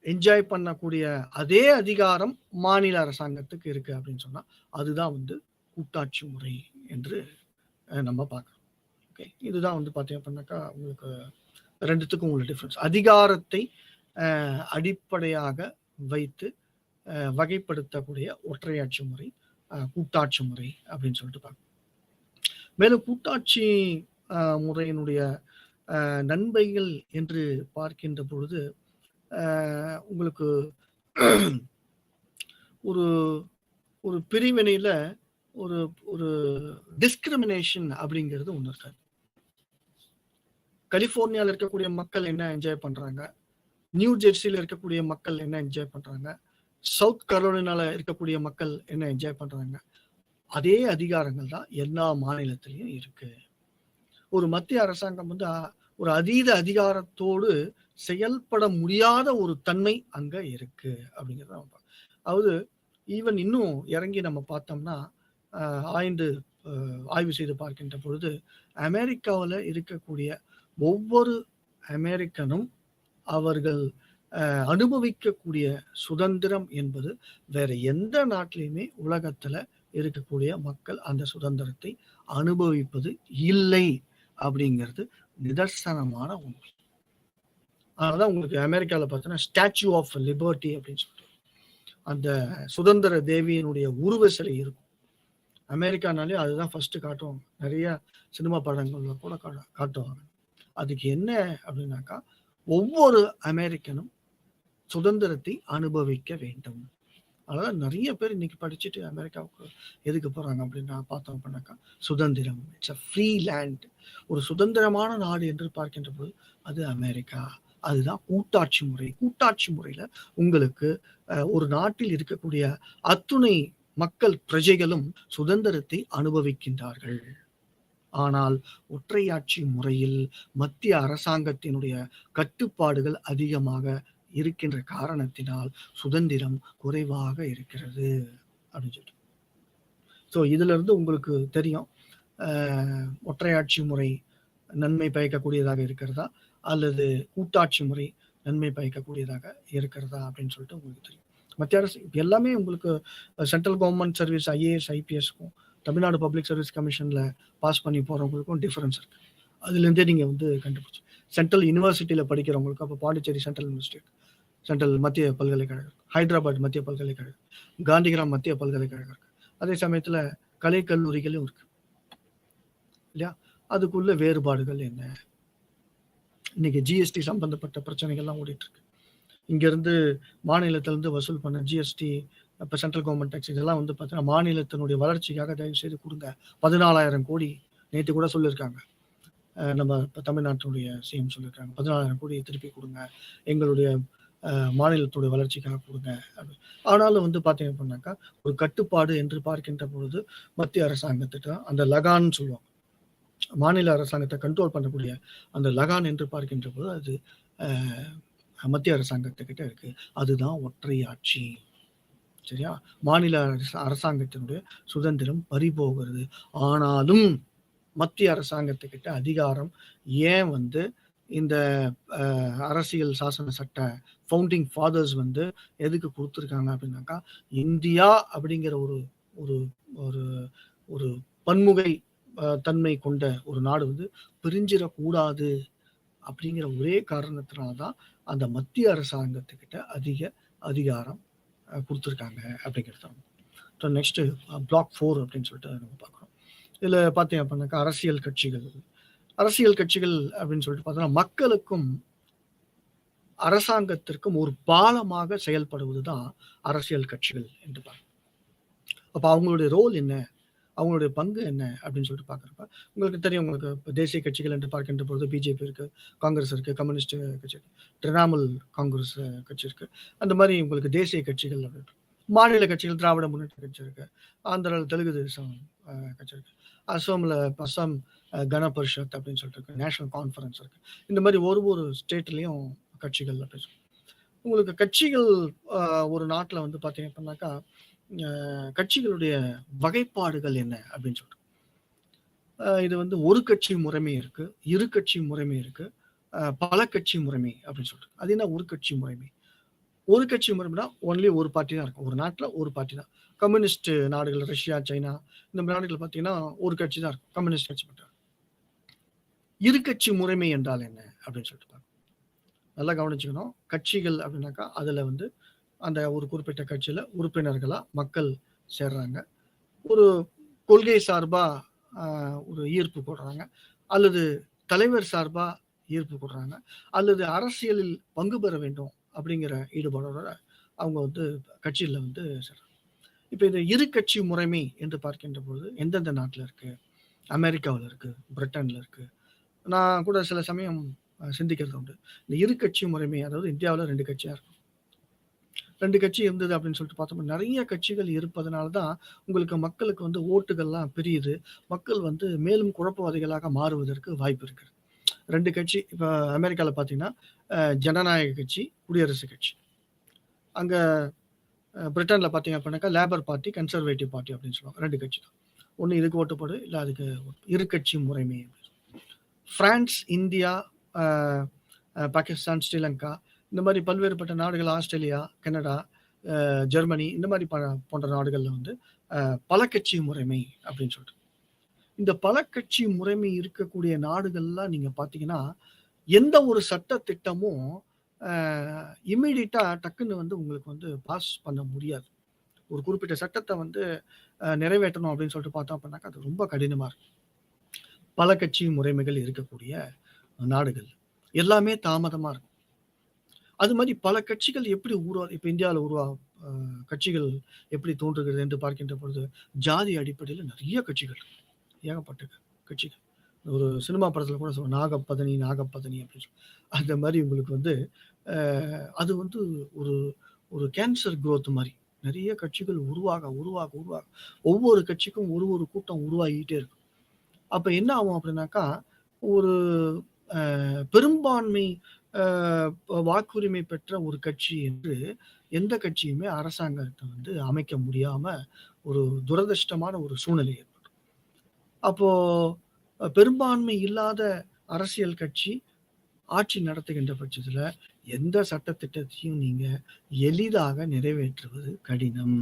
Speaker 1: என்ஜாய் பண்ணக்கூடிய அதே அதிகாரம் மாநில அரசாங்கத்துக்கு இருக்கு அப்படின்னு சொன்னா அதுதான் வந்து கூட்டாட்சி முறை என்று நம்ம பார்க்கணும். ஓகே, இதுதான் வந்து பார்த்தீங்க அப்படின்னாக்கா உங்களுக்கு ரெண்டுத்துக்கும் உள்ள டிஃப்ரென்ஸ். அதிகாரத்தை அடிப்படையாக வைத்து வகைப்படுத்தக்கூடிய ஒற்றையாட்சி முறை, கூட்டாட்சி முறை அப்படின்னு சொல்லிட்டு பார்க்கணும். மேலும் கூட்டாட்சி முறையினுடைய நன்மைகள் என்று பார்க்கின்ற பொழுது உங்களுக்கு ஒரு ஒரு பிரிவினையில ஒரு ஒரு டிஸ்கிரிமினேஷன் அப்படிங்கிறது ஒன்று இருக்காது. கலிபோர்னியாவில் இருக்கக்கூடிய மக்கள் என்ன என்ஜாய் பண்றாங்க, நியூ ஜெர்சியில் இருக்கக்கூடிய மக்கள் என்ன என்ஜாய் பண்றாங்க, சவுத் கரோலினால இருக்கக்கூடிய மக்கள் என்ன என்ஜாய் பண்றாங்க, அதே அதிகாரங்கள் தான் எல்லா மாநிலத்திலையும் இருக்கு. ஒரு மத்திய அரசாங்கம் வந்து ஒரு அதீத அதிகாரத்தோடு செயல்பட முடியாத ஒரு தன்மை அங்க இருக்கு அப்படிங்கிறத நம்ம அதாவது ஈவன் இன்னும் இறங்கி நம்ம பார்த்தோம்னா ஆய்வு செய்து பார்க்கின்ற பொழுது அமெரிக்காவில் இருக்கக்கூடிய ஒவ்வொரு அமெரிக்கனும் அவர்கள் அனுபவிக்கக்கூடிய சுதந்திரம் என்பது வேற எந்த நாட்டிலையுமே உலகத்துல இருக்கக்கூடிய மக்கள் அந்த சுதந்திரத்தை அனுபவிப்பது இல்லை அப்படிங்கிறது நிதர்சனமான உண்மை. அதனாலதான் உங்களுக்கு அமெரிக்காவில் பார்த்தீங்கன்னா ஸ்டாச்சு ஆஃப் லிபர்ட்டி அப்படின்னு சொல்லிட்டு அந்த சுதந்திர தேவியினுடைய உருவ சிலை இருக்கும். அமெரிக்கானாலே அதுதான் ஃபர்ஸ்ட் காட்டுவாங்க. நிறைய சினிமா படங்கள்ல கூட காட்டுவாங்க. அதுக்கு என்ன அப்படின்னாக்கா ஒவ்வொரு அமெரிக்கனும் சுதந்திரத்தை அனுபவிக்க வேண்டும். அதனால நிறைய பேர் இன்னைக்கு படிச்சுட்டு அமெரிக்காவுக்கு எதுக்கு போறாங்க அப்படின்னா பார்த்தோம் அப்படின்னாக்கா சுதந்திரம், இட்ஸ் அ ஃப்ரீ லேண்ட், ஒரு சுதந்திரமான நாடு என்று பார்க்கின்ற போது அது அமெரிக்கா. அதுதான் கூட்டாட்சி முறை. கூட்டாட்சி முறையில உங்களுக்கு ஒரு நாட்டில் இருக்கக்கூடிய அத்துணை மக்கள் பிரஜைகளும் சுதந்திரத்தை அனுபவிக்கின்றார்கள். ஆனால் ஒற்றையாட்சி முறையில் மத்திய அரசாங்கத்தினுடைய கட்டுப்பாடுகள் அதிகமாக இருக்கின்ற காரணத்தினால் சுதந்திரம் குறைவாக இருக்கிறது அப்படின்னு சொல்லிட்டு. ஸோ இதுல இருந்து உங்களுக்கு தெரியும் ஒற்றையாட்சி முறை நன்மை பயக்கக்கூடியதாக இருக்கிறதா அல்லது கூட்டாட்சி முறை நன்மை பயக்கக்கூடியதாக இருக்கிறதா அப்படின்னு சொல்லிட்டு உங்களுக்கு தெரியும். மத்திய அரசு எல்லாமே உங்களுக்கு சென்ட்ரல் கவர்மெண்ட் சர்வீஸ் ஐஏஎஸ் ஐபிஎஸ்க்கும் தமிழ்நாடு பப்ளிக் சர்வீஸ் கமிஷன்ல பாஸ் பண்ணி போறவங்களுக்கும் டிஃபரன்ஸ் இருக்கு. அதுலேருந்தே நீங்க வந்து கண்டுபிடிச்சு சென்ட்ரல் யூனிவர்சிட்டியில படிக்கிறவங்களுக்கு அப்போ பாண்டிச்சேரி சென்ட்ரல் யூனிவர்சிட்டி இருக்கு, சென்ட்ரல் மத்திய பல்கலைக்கழகம் இருக்கு, ஹைதராபாத் மத்திய பல்கலைக்கழகம், காந்திகிராம் மத்திய பல்கலைக்கழகம் இருக்கு. அதே சமயத்துல கலை கல்லூரிகளும் இருக்கு இல்லையா? அதுக்குள்ள வேறுபாடுகள் என்ன? இன்னைக்கு ஜிஎஸ்டி சம்பந்தப்பட்ட பிரச்சனைகள்லாம் ஓடிட்டு இருக்கு. இங்கிருந்து மாநிலத்திலிருந்து வசூல் பண்ண ஜிஎஸ்டி, இப்போ சென்ட்ரல் கவர்மெண்ட் டேக்ஸ், இதெல்லாம் வந்து பார்த்தீங்கன்னா மாநிலத்தினுடைய வளர்ச்சிக்காக தயவு செய்து கொடுங்க. 14,000 கோடி நேற்று கூட சொல்லியிருக்காங்க. நம்ம இப்போ தமிழ்நாட்டினுடைய சிஎம் சொல்லியிருக்காங்க 14,000 கோடி திருப்பி கொடுங்க, எங்களுடைய மாநிலத்துடைய வளர்ச்சிக்காக கொடுங்க. ஆனாலும் வந்து பார்த்தீங்க அப்படின்னாக்கா ஒரு கட்டுப்பாடு என்று பார்க்கின்ற பொழுது மத்திய அரசாங்கத்திட்ட அந்த லகான்னு சொல்லுவாங்க, மாநில அரசாங்கத்தை கண்ட்ரோல் பண்ணக்கூடிய அந்த லகான் என்று பார்க்கின்ற போது அது மத்திய அரசாங்கத்துக்கிட்ட இருக்கு. அதுதான் ஒற்றையாட்சி. சரியா? மாநில அரசாங்கத்தினுடைய சுதந்திரம் பறிபோகிறது. ஆனாலும் மத்திய அரசாங்கத்துக்கிட்ட அதிகாரம் ஏன் வந்து இந்த அரசியல் சாசன சட்ட ஃபவுண்டிங் ஃபாதர்ஸ் வந்து எதுக்கு கொடுத்துருக்காங்க அப்படின்னாக்கா இந்தியா அப்படிங்கிற ஒரு ஒரு ஒரு ஒரு பன்முகை தன்மை கொண்ட ஒரு நாடு வந்து பிரிஞ்சிடக்கூடாது அப்படிங்கிற ஒரே காரணத்தினால்தான் அந்த மத்திய அரசாங்கத்துக்கிட்ட அதிக அதிகாரம் கொடுத்துருக்காங்க அப்படிங்கிறது. நெக்ஸ்ட் பிளாக் 4 அப்படின்னு சொல்லிட்டு நம்ம பார்க்குறோம். இதில் பார்த்தீங்க அப்படின்னாக்கா அரசியல் கட்சிகள் அப்படின்னு சொல்லிட்டு பார்த்தோம்னா மக்களுக்கும் அரசாங்கத்திற்கும் ஒரு பாலமாக செயல்படுவது தான் அரசியல் கட்சிகள் என்று பார்க்கணும். அப்போ அவங்களுடைய ரோல் என்ன, அவங்களுடைய பங்கு என்ன அப்படின்னு சொல்லிட்டு பார்க்குறப்ப உங்களுக்கு தெரியும். உங்களுக்கு இப்போ தேசிய கட்சிகள் என்று பார்க்கின்ற பொழுது பிஜேபி இருக்கு, காங்கிரஸ் இருக்கு, கம்யூனிஸ்ட் கட்சி இருக்கு, திரிணாமுல் காங்கிரஸ் கட்சி இருக்கு. அந்த மாதிரி உங்களுக்கு தேசிய கட்சிகள் இருக்கு. மாநில கட்சிகள் திராவிட முன்னேற்ற கட்சி இருக்கு, ஆந்திராவில் தெலுங்கு தேசம் கட்சி இருக்கு, அஸ்ஸாம் கன பரிஷத் அப்படின்னு சொல்லிட்டு இருக்கு, நேஷனல் கான்ஃபரன்ஸ் இருக்கு. இந்த மாதிரி ஒரு ஸ்டேட்லயும் கட்சிகள் அப்படின்னு சொல்லி உங்களுக்கு கட்சிகள் ஒரு நாட்டில் வந்து பார்த்தீங்க அப்படின்னாக்கா கட்சிகளுடைய வகைப்பாடுகள் என்ன அப்படின்னு சொல்லிட்டு. இது வந்து ஒரு கட்சி முறைமை இருக்கு, இரு கட்சி முறைமை இருக்கு, பல கட்சி முறைமை அப்படின்னு சொல்லிட்டு. அது என்ன ஒரு கட்சி முறைமை? ஒரு கட்சி முறைமைனா ஒன்லி ஒரு பார்ட்டி தான் இருக்கும். ஒரு நாட்டுல ஒரு பார்ட்டி தான். கம்யூனிஸ்ட் நாடுகள் ரஷ்யா, சைனா இந்த மாதிரி நாடுகள் பார்த்தீங்கன்னா ஒரு கட்சி தான் இருக்கும். கம்யூனிஸ்ட் கட்சி மட்டும். இரு கட்சி முறைமை என்றால் என்ன அப்படின்னு சொல்லிட்டு பார்க்கணும். நல்லா கவனிச்சுக்கணும். கட்சிகள் அப்படின்னாக்கா அதுல வந்து அந்த ஒரு குறிப்பிட்ட கட்சியில உறுப்பினர்களா மக்கள் சேர்றாங்க. ஒரு கொள்கை சார்பா ஒரு ஈர்ப்பு கொடுறாங்க, அல்லது தலைவர் சார்பா ஈர்ப்பு கொடுறாங்க, அல்லது அரசியலில் பங்கு பெற வேண்டும் அப்படிங்கிற ஈடுபாடோட அவங்க வந்து கட்சியில வந்து சேர்றாங்க. இப்போ இந்த இரு கட்சி முறைமை என்று பார்க்கின்ற பொழுது எந்தெந்த நாட்டில் இருக்கு? அமெரிக்காவில் இருக்கு, பிரிட்டன்ல இருக்கு. நான் கூட சில சமயம் சிந்திக்கிறது உண்டு. இந்த இரு கட்சி முறைமை, அதாவது இந்தியாவில் 2 கட்சியா இருக்கும். 2 கட்சி இருந்தது அப்படின்னு சொல்லிட்டு பார்த்தோம்னா, நிறைய கட்சிகள் இருப்பதனால தான் உங்களுக்கு மக்களுக்கு வந்து ஓட்டுகள்லாம் பிரியுது. மக்கள் வந்து மேலும் குழப்பவாதிகளாக மாறுவதற்கு வாய்ப்பு இருக்கு. 2 கட்சி இப்ப அமெரிக்கால பார்த்தீங்கன்னா, ஜனநாயக கட்சி, குடியரசு கட்சி. அங்க பிரிட்டன்ல பார்த்தீங்க அப்படின்னாக்கா, லேபர் பார்ட்டி, கன்சர்வேட்டிவ் பார்ட்டி அப்படின்னு சொல்லுவாங்க. 2 கட்சி தான். ஒண்ணு இதுக்கு ஓட்டு போடு, இல்ல அதுக்கு இரு கட்சி முறைமை. பிரான்ஸ், இந்தியா, பாகிஸ்தான், ஸ்ரீலங்கா இந்த மாதிரி பல்வேறுபட்ட நாடுகள், ஆஸ்திரேலியா, கனடா, ஜெர்மனி இந்த மாதிரி போன்ற நாடுகள்ல வந்து பல கட்சி முறைமை அப்படின்னு சொல்லிட்டு. இந்த பல கட்சி முறைமை இருக்கக்கூடிய நாடுகள்லாம் நீங்க பார்த்தீங்கன்னா, எந்த ஒரு சட்ட திட்டமும் இம்மீடியட்டா டக்குன்னு வந்து உங்களுக்கு வந்து பாஸ் பண்ண முடியாது. ஒரு குறிப்பிட்ட சட்டத்தை வந்து நிறைவேற்றணும் அப்படின்னு சொல்லிட்டு பார்த்தோம் அப்படின்னாக்கா, அது ரொம்ப கடினமா இருக்கும். பல கட்சி முறைமைகள் இருக்கக்கூடிய நாடுகள் எல்லாமே தாமதமா இருக்கும். அது மாதிரி பல கட்சிகள் எப்படி இப்ப இந்தியாவில் கட்சிகள் எப்படி தோன்றுகிறது என்று பார்க்கின்ற பொழுது, ஜாதி அடிப்படையில் நிறைய கட்சிகள், ஏகப்பட்ட கட்சிகள். ஒரு சினிமா படத்துல கூட சொல்லுவாங்க, நாகப்பதனி நாகப்பதனி அப்படின்னு சொல்லி. அந்த மாதிரி உங்களுக்கு வந்து அது வந்து ஒரு ஒரு கேன்சர் குரோத் மாதிரி நிறைய கட்சிகள் உருவாக உருவாக உருவாக ஒவ்வொரு கட்சிக்கும் ஒரு கூட்டம் உருவாகிட்டே இருக்கும். அப்ப என்ன ஆகும் அப்படின்னாக்கா, ஒரு பெரும்பான்மை வாக்குரிமை பெற்ற ஒரு கட்சி என்று எந்த கட்சியுமே அரசாங்கத்தை வந்து அமைக்க முடியாம ஒரு துரதிர்ஷ்டமான ஒரு சூழ்நிலை ஏற்படும். அப்போ பெரும்பான்மை இல்லாத அரசியல் கட்சி ஆட்சி நடத்துகின்ற பட்சத்துல எந்த சட்டத்திட்டத்தையும் நீங்க எளிதாக நிறைவேற்றுவது கடினம்.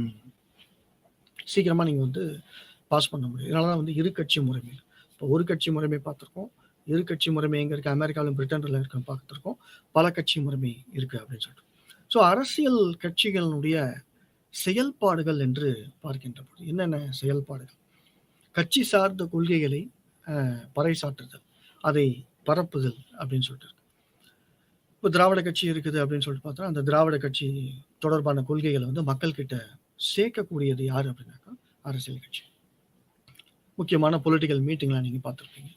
Speaker 1: சீக்கிரமா நீங்க வந்து பாஸ் பண்ண முடியும். இதனாலதான் வந்து இரு கட்சி முறைமை. இப்போ ஒரு கட்சி முறைமை பார்த்திருக்கோம். இரு கட்சி முறைமை எங்க இருக்கு? அமெரிக்காவிலும் பிரிட்டன்ல இருக்க பார்த்திருக்கோம். பல கட்சி முறைமை இருக்கு அப்படின்னு சொல்லிட்டு. ஸோ அரசியல் கட்சிகளுடைய செயல்பாடுகள் என்று பார்க்கின்ற போது என்னென்ன செயல்பாடுகள்? கட்சி சார்ந்த கொள்கைகளை பறைசாற்றுதல், அதை பரப்புதல் அப்படின்னு சொல்லிட்டு இருக்கு. இப்போ திராவிட கட்சி இருக்குது அப்படின்னு சொல்லிட்டு பார்த்தா, அந்த திராவிட கட்சி தொடர்பான கொள்கைகளை வந்து மக்கள் கிட்ட சேர்க்கக்கூடியது யாரு அப்படின்னாக்கா அரசியல் கட்சி. முக்கியமான பொலிட்டிக்கல் மீட்டிங்லாம் நீங்க பார்த்துருப்பீங்க.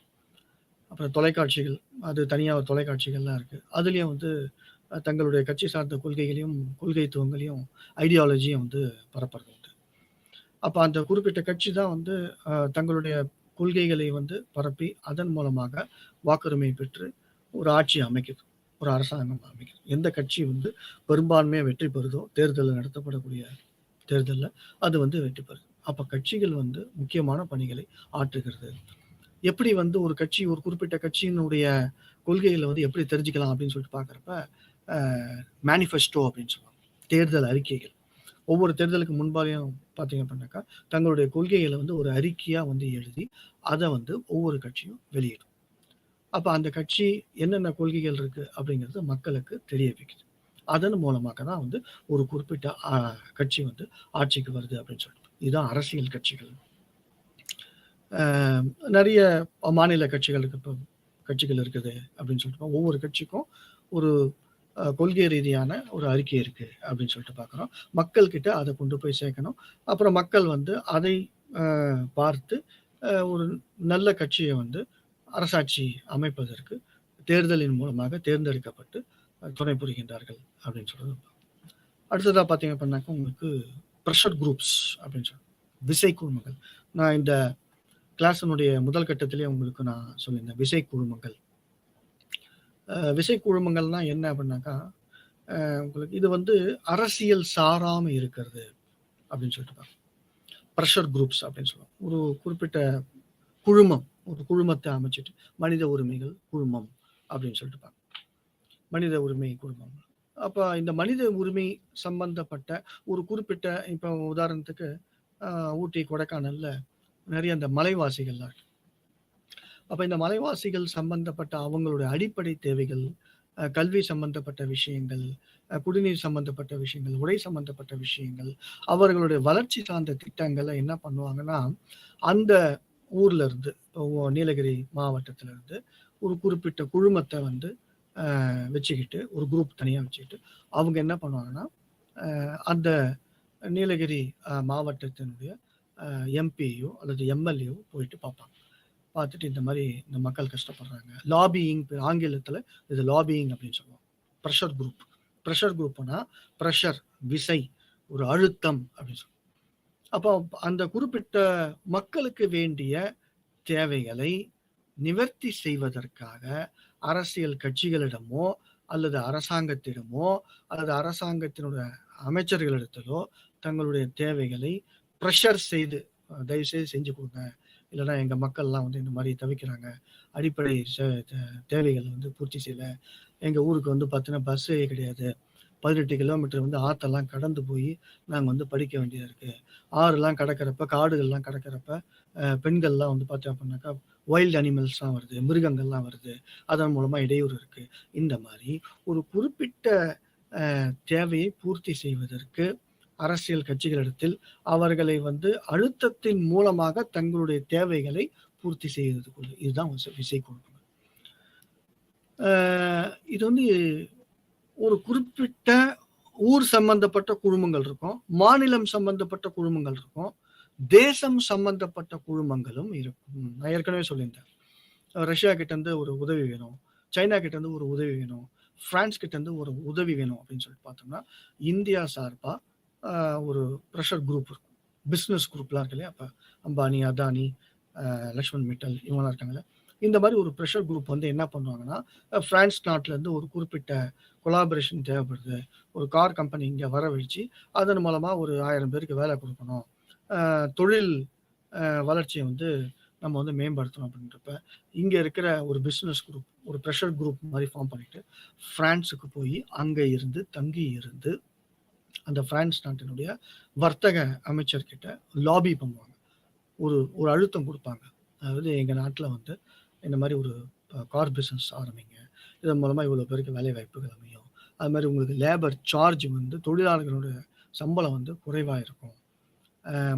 Speaker 1: அப்புறம் தொலைக்காட்சிகள், அது தனியாக தொலைக்காட்சிகள்லாம் இருக்கு. அதுலேயும் வந்து தங்களுடைய கட்சி சார்ந்த கொள்கைகளையும் கொள்கைத்துவங்களையும் ஐடியாலஜியும் வந்து பரப்புறது உண்டு. அப்போ அந்த குறிப்பிட்ட கட்சி தான் வந்து தங்களுடைய கொள்கைகளை வந்து பரப்பி அதன் மூலமாக வாக்குரிமை பெற்று ஒரு ஆட்சி அமைக்குது, ஒரு அரசாங்கம் அமைக்குது. எந்த கட்சி வந்து பெரும்பான்மையாக வெற்றி பெறுதோ தேர்தலில் நடத்தப்படக்கூடிய தேர்தலில் அது வந்து வெற்றி பெறுது. அப்போ கட்சிகள் வந்து முக்கியமான பணிகளை ஆற்றுகிறது. எப்படி வந்து ஒரு கட்சி, ஒரு குறிப்பிட்ட கட்சியினுடைய கொள்கைகளை வந்து எப்படி தெரிஞ்சுக்கலாம் அப்படின்னு சொல்லிட்டு பார்க்குறப்ப மேனிஃபெஸ்டோ அப்படின்னு சொல்லுவாங்க, தேர்தல் அறிக்கைகள். ஒவ்வொரு தேர்தலுக்கு முன்பாலையும் பார்த்தீங்க அப்படின்னாக்கா தங்களுடைய கொள்கைகளை வந்து ஒரு அறிக்கையாக வந்து எழுதி அதை வந்து ஒவ்வொரு கட்சியும் வெளியிடும். அப்போ அந்த கட்சி என்னென்ன கொள்கைகள் இருக்கு அப்படிங்கிறது மக்களுக்கு தெரிய வைக்குது. அதன் மூலமாக தான் வந்து ஒரு குறிப்பிட்ட கட்சி வந்து ஆட்சிக்கு வருது அப்படின்னு சொல்லிட்டு. இதுதான் அரசியல் கட்சிகள். நிறைய மாநில கட்சிகளுக்கு இப்போ கட்சிகள் இருக்குது அப்படின்னு சொல்லிட்டு ஒவ்வொரு கட்சிக்கும் ஒரு கொள்கை ரீதியான ஒரு அறிக்கை இருக்கு அப்படின்னு சொல்லிட்டு பார்க்குறோம். மக்கள் கிட்ட அதை கொண்டு போய் சேர்க்கணும். அப்புறம் மக்கள் வந்து அதை பார்த்து ஒரு நல்ல கட்சியை வந்து அரசாட்சி அமைப்பதற்கு தேர்தலின் மூலமாக தேர்ந்தெடுக்கப்பட்டு துணை புரிகின்றார்கள் அப்படின்னு சொல்றது. அடுத்ததா பார்த்தீங்க அப்படின்னாக்கா உங்களுக்கு ப்ரெஷர் குரூப்ஸ் அப்படின்னு சொல்லுவாங்க, விசை குழுமங்கள். நான் இந்த கிளாஸினுடைய முதல் கட்டத்திலே உங்களுக்கு நான் சொல்லியிருந்தேன் விசை குழுமங்கள். விசை குழுமங்கள்னா என்ன அப்படின்னாக்கா உங்களுக்கு இது வந்து அரசியல் சாராம இருக்கிறது. அப்படின்னு சொல்லிட்டு ப்ரெஷர் குரூப்ஸ் அப்படின்னு சொல்லுவோம். ஒரு குறிப்பிட்ட குழுமம், ஒரு குழுமத்தை அமைச்சிட்டு மனித உரிமைகள் குழுமம் அப்படின்னு சொல்லிட்டு மனித உரிமை குழுமம். அப்ப இந்த மனித உரிமை சம்பந்தப்பட்ட ஒரு குறிப்பிட்ட, இப்ப உதாரணத்துக்கு ஊட்டி, கொடைக்கானல்ல நிறைய அந்த மலைவாசிகள்லாம் இருக்கு. அப்ப இந்த மலைவாசிகள் சம்பந்தப்பட்ட அவங்களுடைய அடிப்படை தேவைகள், கல்வி சம்பந்தப்பட்ட விஷயங்கள், குடிநீர் சம்பந்தப்பட்ட விஷயங்கள், உடை சம்பந்தப்பட்ட விஷயங்கள், அவர்களுடைய வளர்ச்சி சார்ந்த திட்டங்களை என்ன பண்ணுவாங்கன்னா, அந்த ஊர்ல இருந்து, நீலகிரி மாவட்டத்துல இருந்து ஒரு குறிப்பிட்ட குழுமத்தை வந்து வச்சுக்கிட்டு, ஒரு குரூப் தனியா வச்சுக்கிட்டு, அவங்க என்ன பண்ணுவாங்கன்னா, அந்த நீலகிரி மாவட்டத்தினுடைய எம்பியோ அல்லது எம்எல்ஏ போயிட்டு பார்ப்பாங்க. பார்த்துட்டு இந்த மாதிரி இந்த மக்கள் கஷ்டப்படுறாங்க. லாபியிங், ஆங்கிலத்தில் இது லாபியிங் அப்படின்னு சொல்லுவோம். Pressure group. ப்ரெஷர் குரூப்னா ப்ரெஷர், விசை, ஒரு அழுத்தம் அப்படின்னு சொல்லுவோம். அப்போ அந்த குறிப்பிட்ட மக்களுக்கு வேண்டிய தேவைகளை நிவர்த்தி செய்வதற்காக அரசியல் கட்சிகளிடமோ அல்லது அரசாங்கத்திடமோ அல்லது அரசாங்கத்தினுடைய அமைச்சர்களிடத்திலோ தங்களுடைய தேவைகளை ப்ரெஷர் செய்து, தயவுசெய்து செஞ்சு கொடுங்க, இல்லைன்னா எங்கள் மக்கள்லாம் வந்து இந்த மாதிரி தவிக்கிறாங்க, அடிப்படை தேவைகள் வந்து பூர்த்தி செய்யலை, எங்கள் ஊருக்கு வந்து பார்த்தீங்கன்னா பஸ்ஸே கிடையாது, 18 கிலோமீட்டர் வந்து ஆற்றெல்லாம் கடந்து போய் நாங்கள் வந்து படிக்க வேண்டியதாக இருக்குது, ஆறுலாம் கடக்கிறப்ப, காடுகள்லாம் கடக்கிறப்ப பெண்கள்லாம் வந்து பார்த்தோம் அப்படின்னாக்கா வைல்டு அனிமல்ஸ்லாம் வருது, மிருகங்கள்லாம் வருது, அதன் மூலமாக இடையூறு இருக்குது. இந்த மாதிரி ஒரு குறிப்பிட்ட தேவையை பூர்த்தி செய்வதற்கு அரசியல் கட்சிகளிடத்தில் அவர்களை வந்து அழுத்தத்தின் மூலமாக தங்களுடைய தேவைகளை பூர்த்தி செய்வதற்குள்ள இதுதான் விசை கொடுக்கணும். இது வந்து ஒரு குறிப்பிட்ட ஊர் சம்பந்தப்பட்ட குழுமங்கள் இருக்கும், மாநிலம் சம்பந்தப்பட்ட குழுமங்கள் இருக்கும், தேசம் சம்பந்தப்பட்ட குழுமங்களும் இருக்கும். நான் ஏற்கனவே சொல்லியிருந்தேன், ரஷ்யா கிட்ட இருந்து ஒரு உதவி வேணும், சைனா கிட்ட இருந்து ஒரு உதவி வேணும், பிரான்ஸ் கிட்ட இருந்து ஒரு உதவி வேணும் அப்படின்னு சொல்லிட்டு பார்த்தோம்னா இந்தியா சார்பா ஒரு ப்ரெஷர் குரூப் இருக்கும். பிஸ்னஸ் குரூப்லாம் இருக்கு இல்லையா, அப்போ அம்பானி, அதானி, லக்ஷ்மண் மிட்டல் இவங்களாம் இருக்காங்கல்ல, இந்த மாதிரி ஒரு ப்ரெஷர் குரூப் வந்து என்ன பண்ணுவாங்கன்னா, பிரான்ஸ் நாட்டிலேருந்து ஒரு குறிப்பிட்ட கொலாபரேஷன் தேவைப்படுது, ஒரு கார் கம்பெனி இங்கே வரவழைச்சு அதன் மூலமாக ஒரு 1000 பேருக்கு வேலை கொடுக்கணும், தொழில் வளர்ச்சியை வந்து நம்ம வந்து மேம்படுத்தணும் அப்படின்றப்ப இங்கே இருக்கிற ஒரு பிஸ்னஸ் குரூப், ஒரு ப்ரெஷர் குரூப் மாதிரி ஃபார்ம் பண்ணிட்டு பிரான்ஸுக்கு போய் அங்கே இருந்து தங்கி இருந்து அந்த பிரான்ஸ் நாட்டினுடைய வர்த்தக அமைச்சர்கிட்ட லாபி பண்ணுவாங்க, ஒரு அழுத்தம் கொடுப்பாங்க. அதாவது எங்கள் நாட்டில் வந்து இந்த மாதிரி ஒரு கார் பிஸ்னஸ் ஆரம்பிங்க, இதன் மூலமாக இவ்வளோ பேருக்கு வேலை வாய்ப்புகள் அமையும், அது மாதிரி உங்களுக்கு லேபர் சார்ஜ் வந்து தொழிலாளர்களோட சம்பளம் வந்து குறைவாக இருக்கும்,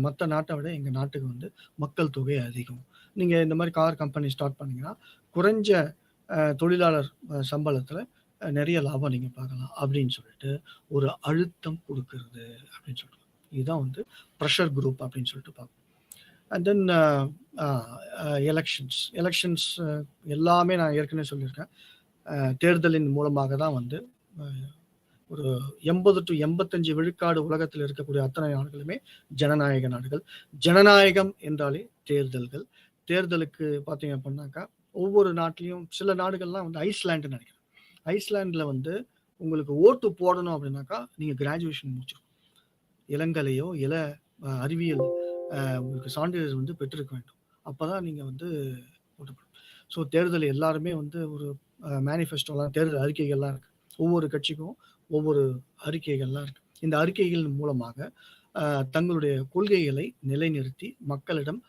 Speaker 1: மற்ற நாட்டை விட எங்கள் நாட்டுக்கு வந்து மக்கள் தொகை அதிகம், நீங்கள் இந்த மாதிரி கார் கம்பெனி ஸ்டார்ட் பண்ணிங்கன்னா குறைஞ்ச தொழிலாளர் சம்பளத்தில் நிறைய லாபம் நீங்கள் பார்க்கலாம் அப்படின்னு சொல்லிட்டு ஒரு அழுத்தம் கொடுக்கறது அப்படின்னு சொல்லிட்டு, இதுதான் வந்து ப்ரெஷர் குரூப் அப்படின்னு சொல்லிட்டு பார்ப்போம். அண்ட் தென் எலெக்ஷன்ஸ் எல்லாமே நான் ஏற்கனவே சொல்லியிருக்கேன், தேர்தலின் மூலமாக தான் வந்து ஒரு 80 to 85 விழுக்காடு உலகத்தில் இருக்கக்கூடிய அத்தனை நாடுகளுமே ஜனநாயக நாடுகள். ஜனநாயகம் என்றாலே தேர்தல்கள். தேர்தலுக்கு பார்த்தீங்க அப்படின்னாக்கா ஒவ்வொரு நாட்டிலையும் சில நாடுகள்லாம் வந்து ஐஸ்லாண்டுன்னு நினைக்கிறேன், ஐஸ்லாண்டில் வந்து உங்களுக்கு ஓட்டு போடணும் அப்படின்னாக்கா நீங்கள் கிராஜுவேஷன் முடிச்சிருக்கணும், இளங்கலையோ அறிவியல் உங்களுக்கு சான்றிதழ் வந்து பெற்றிருக்க வேண்டும், அப்போ தான் நீங்கள் வந்து ஓட்டு போடணும். ஸோ தேர்தல் எல்லாருமே வந்து ஒரு மேனிஃபெஸ்டோலாம், தேர்தல் அறிக்கைகள்லாம் இருக்குது, ஒவ்வொரு கட்சிக்கும் ஒவ்வொரு அறிக்கைகள்லாம் இருக்குது. இந்த அறிக்கைகள் மூலமாக தங்களுடைய கொள்கைகளை நிலைநிறுத்தி மக்களிடம்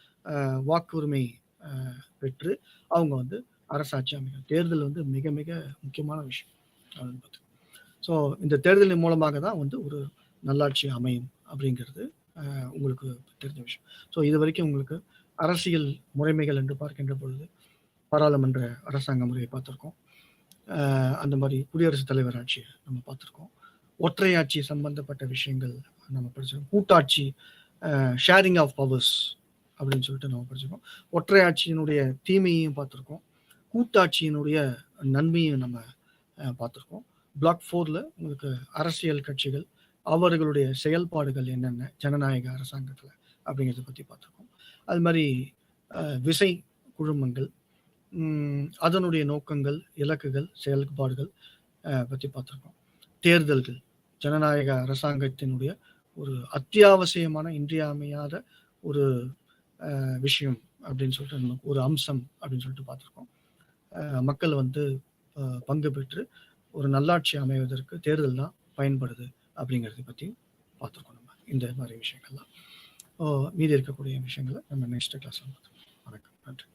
Speaker 1: வாக்குரிமை பெற்று அவங்க வந்து அரசாட்சி அமைக்கும். தேர்தல் வந்து மிக மிக முக்கியமான விஷயம் அப்படின்னு பார்த்து. ஸோ இந்த தேர்தலின் மூலமாக தான் வந்து ஒரு நல்லாட்சி அமையும் அப்படிங்கிறது உங்களுக்கு தெரிஞ்ச விஷயம். ஸோ இது வரைக்கும் உங்களுக்கு அரசியல் முறைமைகள் என்று பார்க்கின்ற பொழுது பாராளுமன்ற அரசாங்க முறையை பார்த்துருக்கோம், அந்த மாதிரி குடியரசுத் தலைவர் ஆட்சியை நம்ம பார்த்துருக்கோம், ஒற்றையாட்சி சம்பந்தப்பட்ட விஷயங்கள் நம்ம படிச்சிருக்கோம், கூட்டாட்சி, ஷேரிங் ஆஃப் பவர்ஸ் அப்படின்னு சொல்லிட்டு நம்ம படிச்சிருக்கோம், ஒற்றையாட்சியினுடைய தீமையையும் பார்த்துருக்கோம், கூட்டாட்சியினுடைய நன்மையும் நம்ம பார்த்துருக்கோம். பிளாக் 4ல் உங்களுக்கு அரசியல் கட்சிகள் அவர்களுடைய செயல்பாடுகள் என்னென்ன ஜனநாயக அரசாங்கத்தில் அப்படிங்கிறத பற்றி பார்த்துருக்கோம். அது மாதிரி விசை குழுமங்கள், அதனுடைய நோக்கங்கள், இலக்குகள், செயல்பாடுகள் பற்றி பார்த்துருக்கோம். தேர்தல்கள், ஜனநாயக அரசாங்கத்தினுடைய ஒரு அத்தியாவசியமான, இன்றியமையாத ஒரு விஷயம் அப்படின்னு சொல்லிட்டு நம்ம ஒரு அம்சம் அப்படின்னு சொல்லிட்டு பார்த்துருக்கோம். மக்கள் வந்து பங்கு பெற்று ஒரு நல்லாட்சி அமைவதற்கு தேர்தல் தான் பயன்படுது அப்படிங்கிறத பற்றியும் பார்த்துருக்கோம் நம்ம. இந்த மாதிரி விஷயங்கள்லாம் மீதி இருக்கக்கூடிய விஷயங்களை நம்ம நெக்ஸ்ட் கிளாஸ்ல பார்த்துருக்கோம். வணக்கம், நன்றி.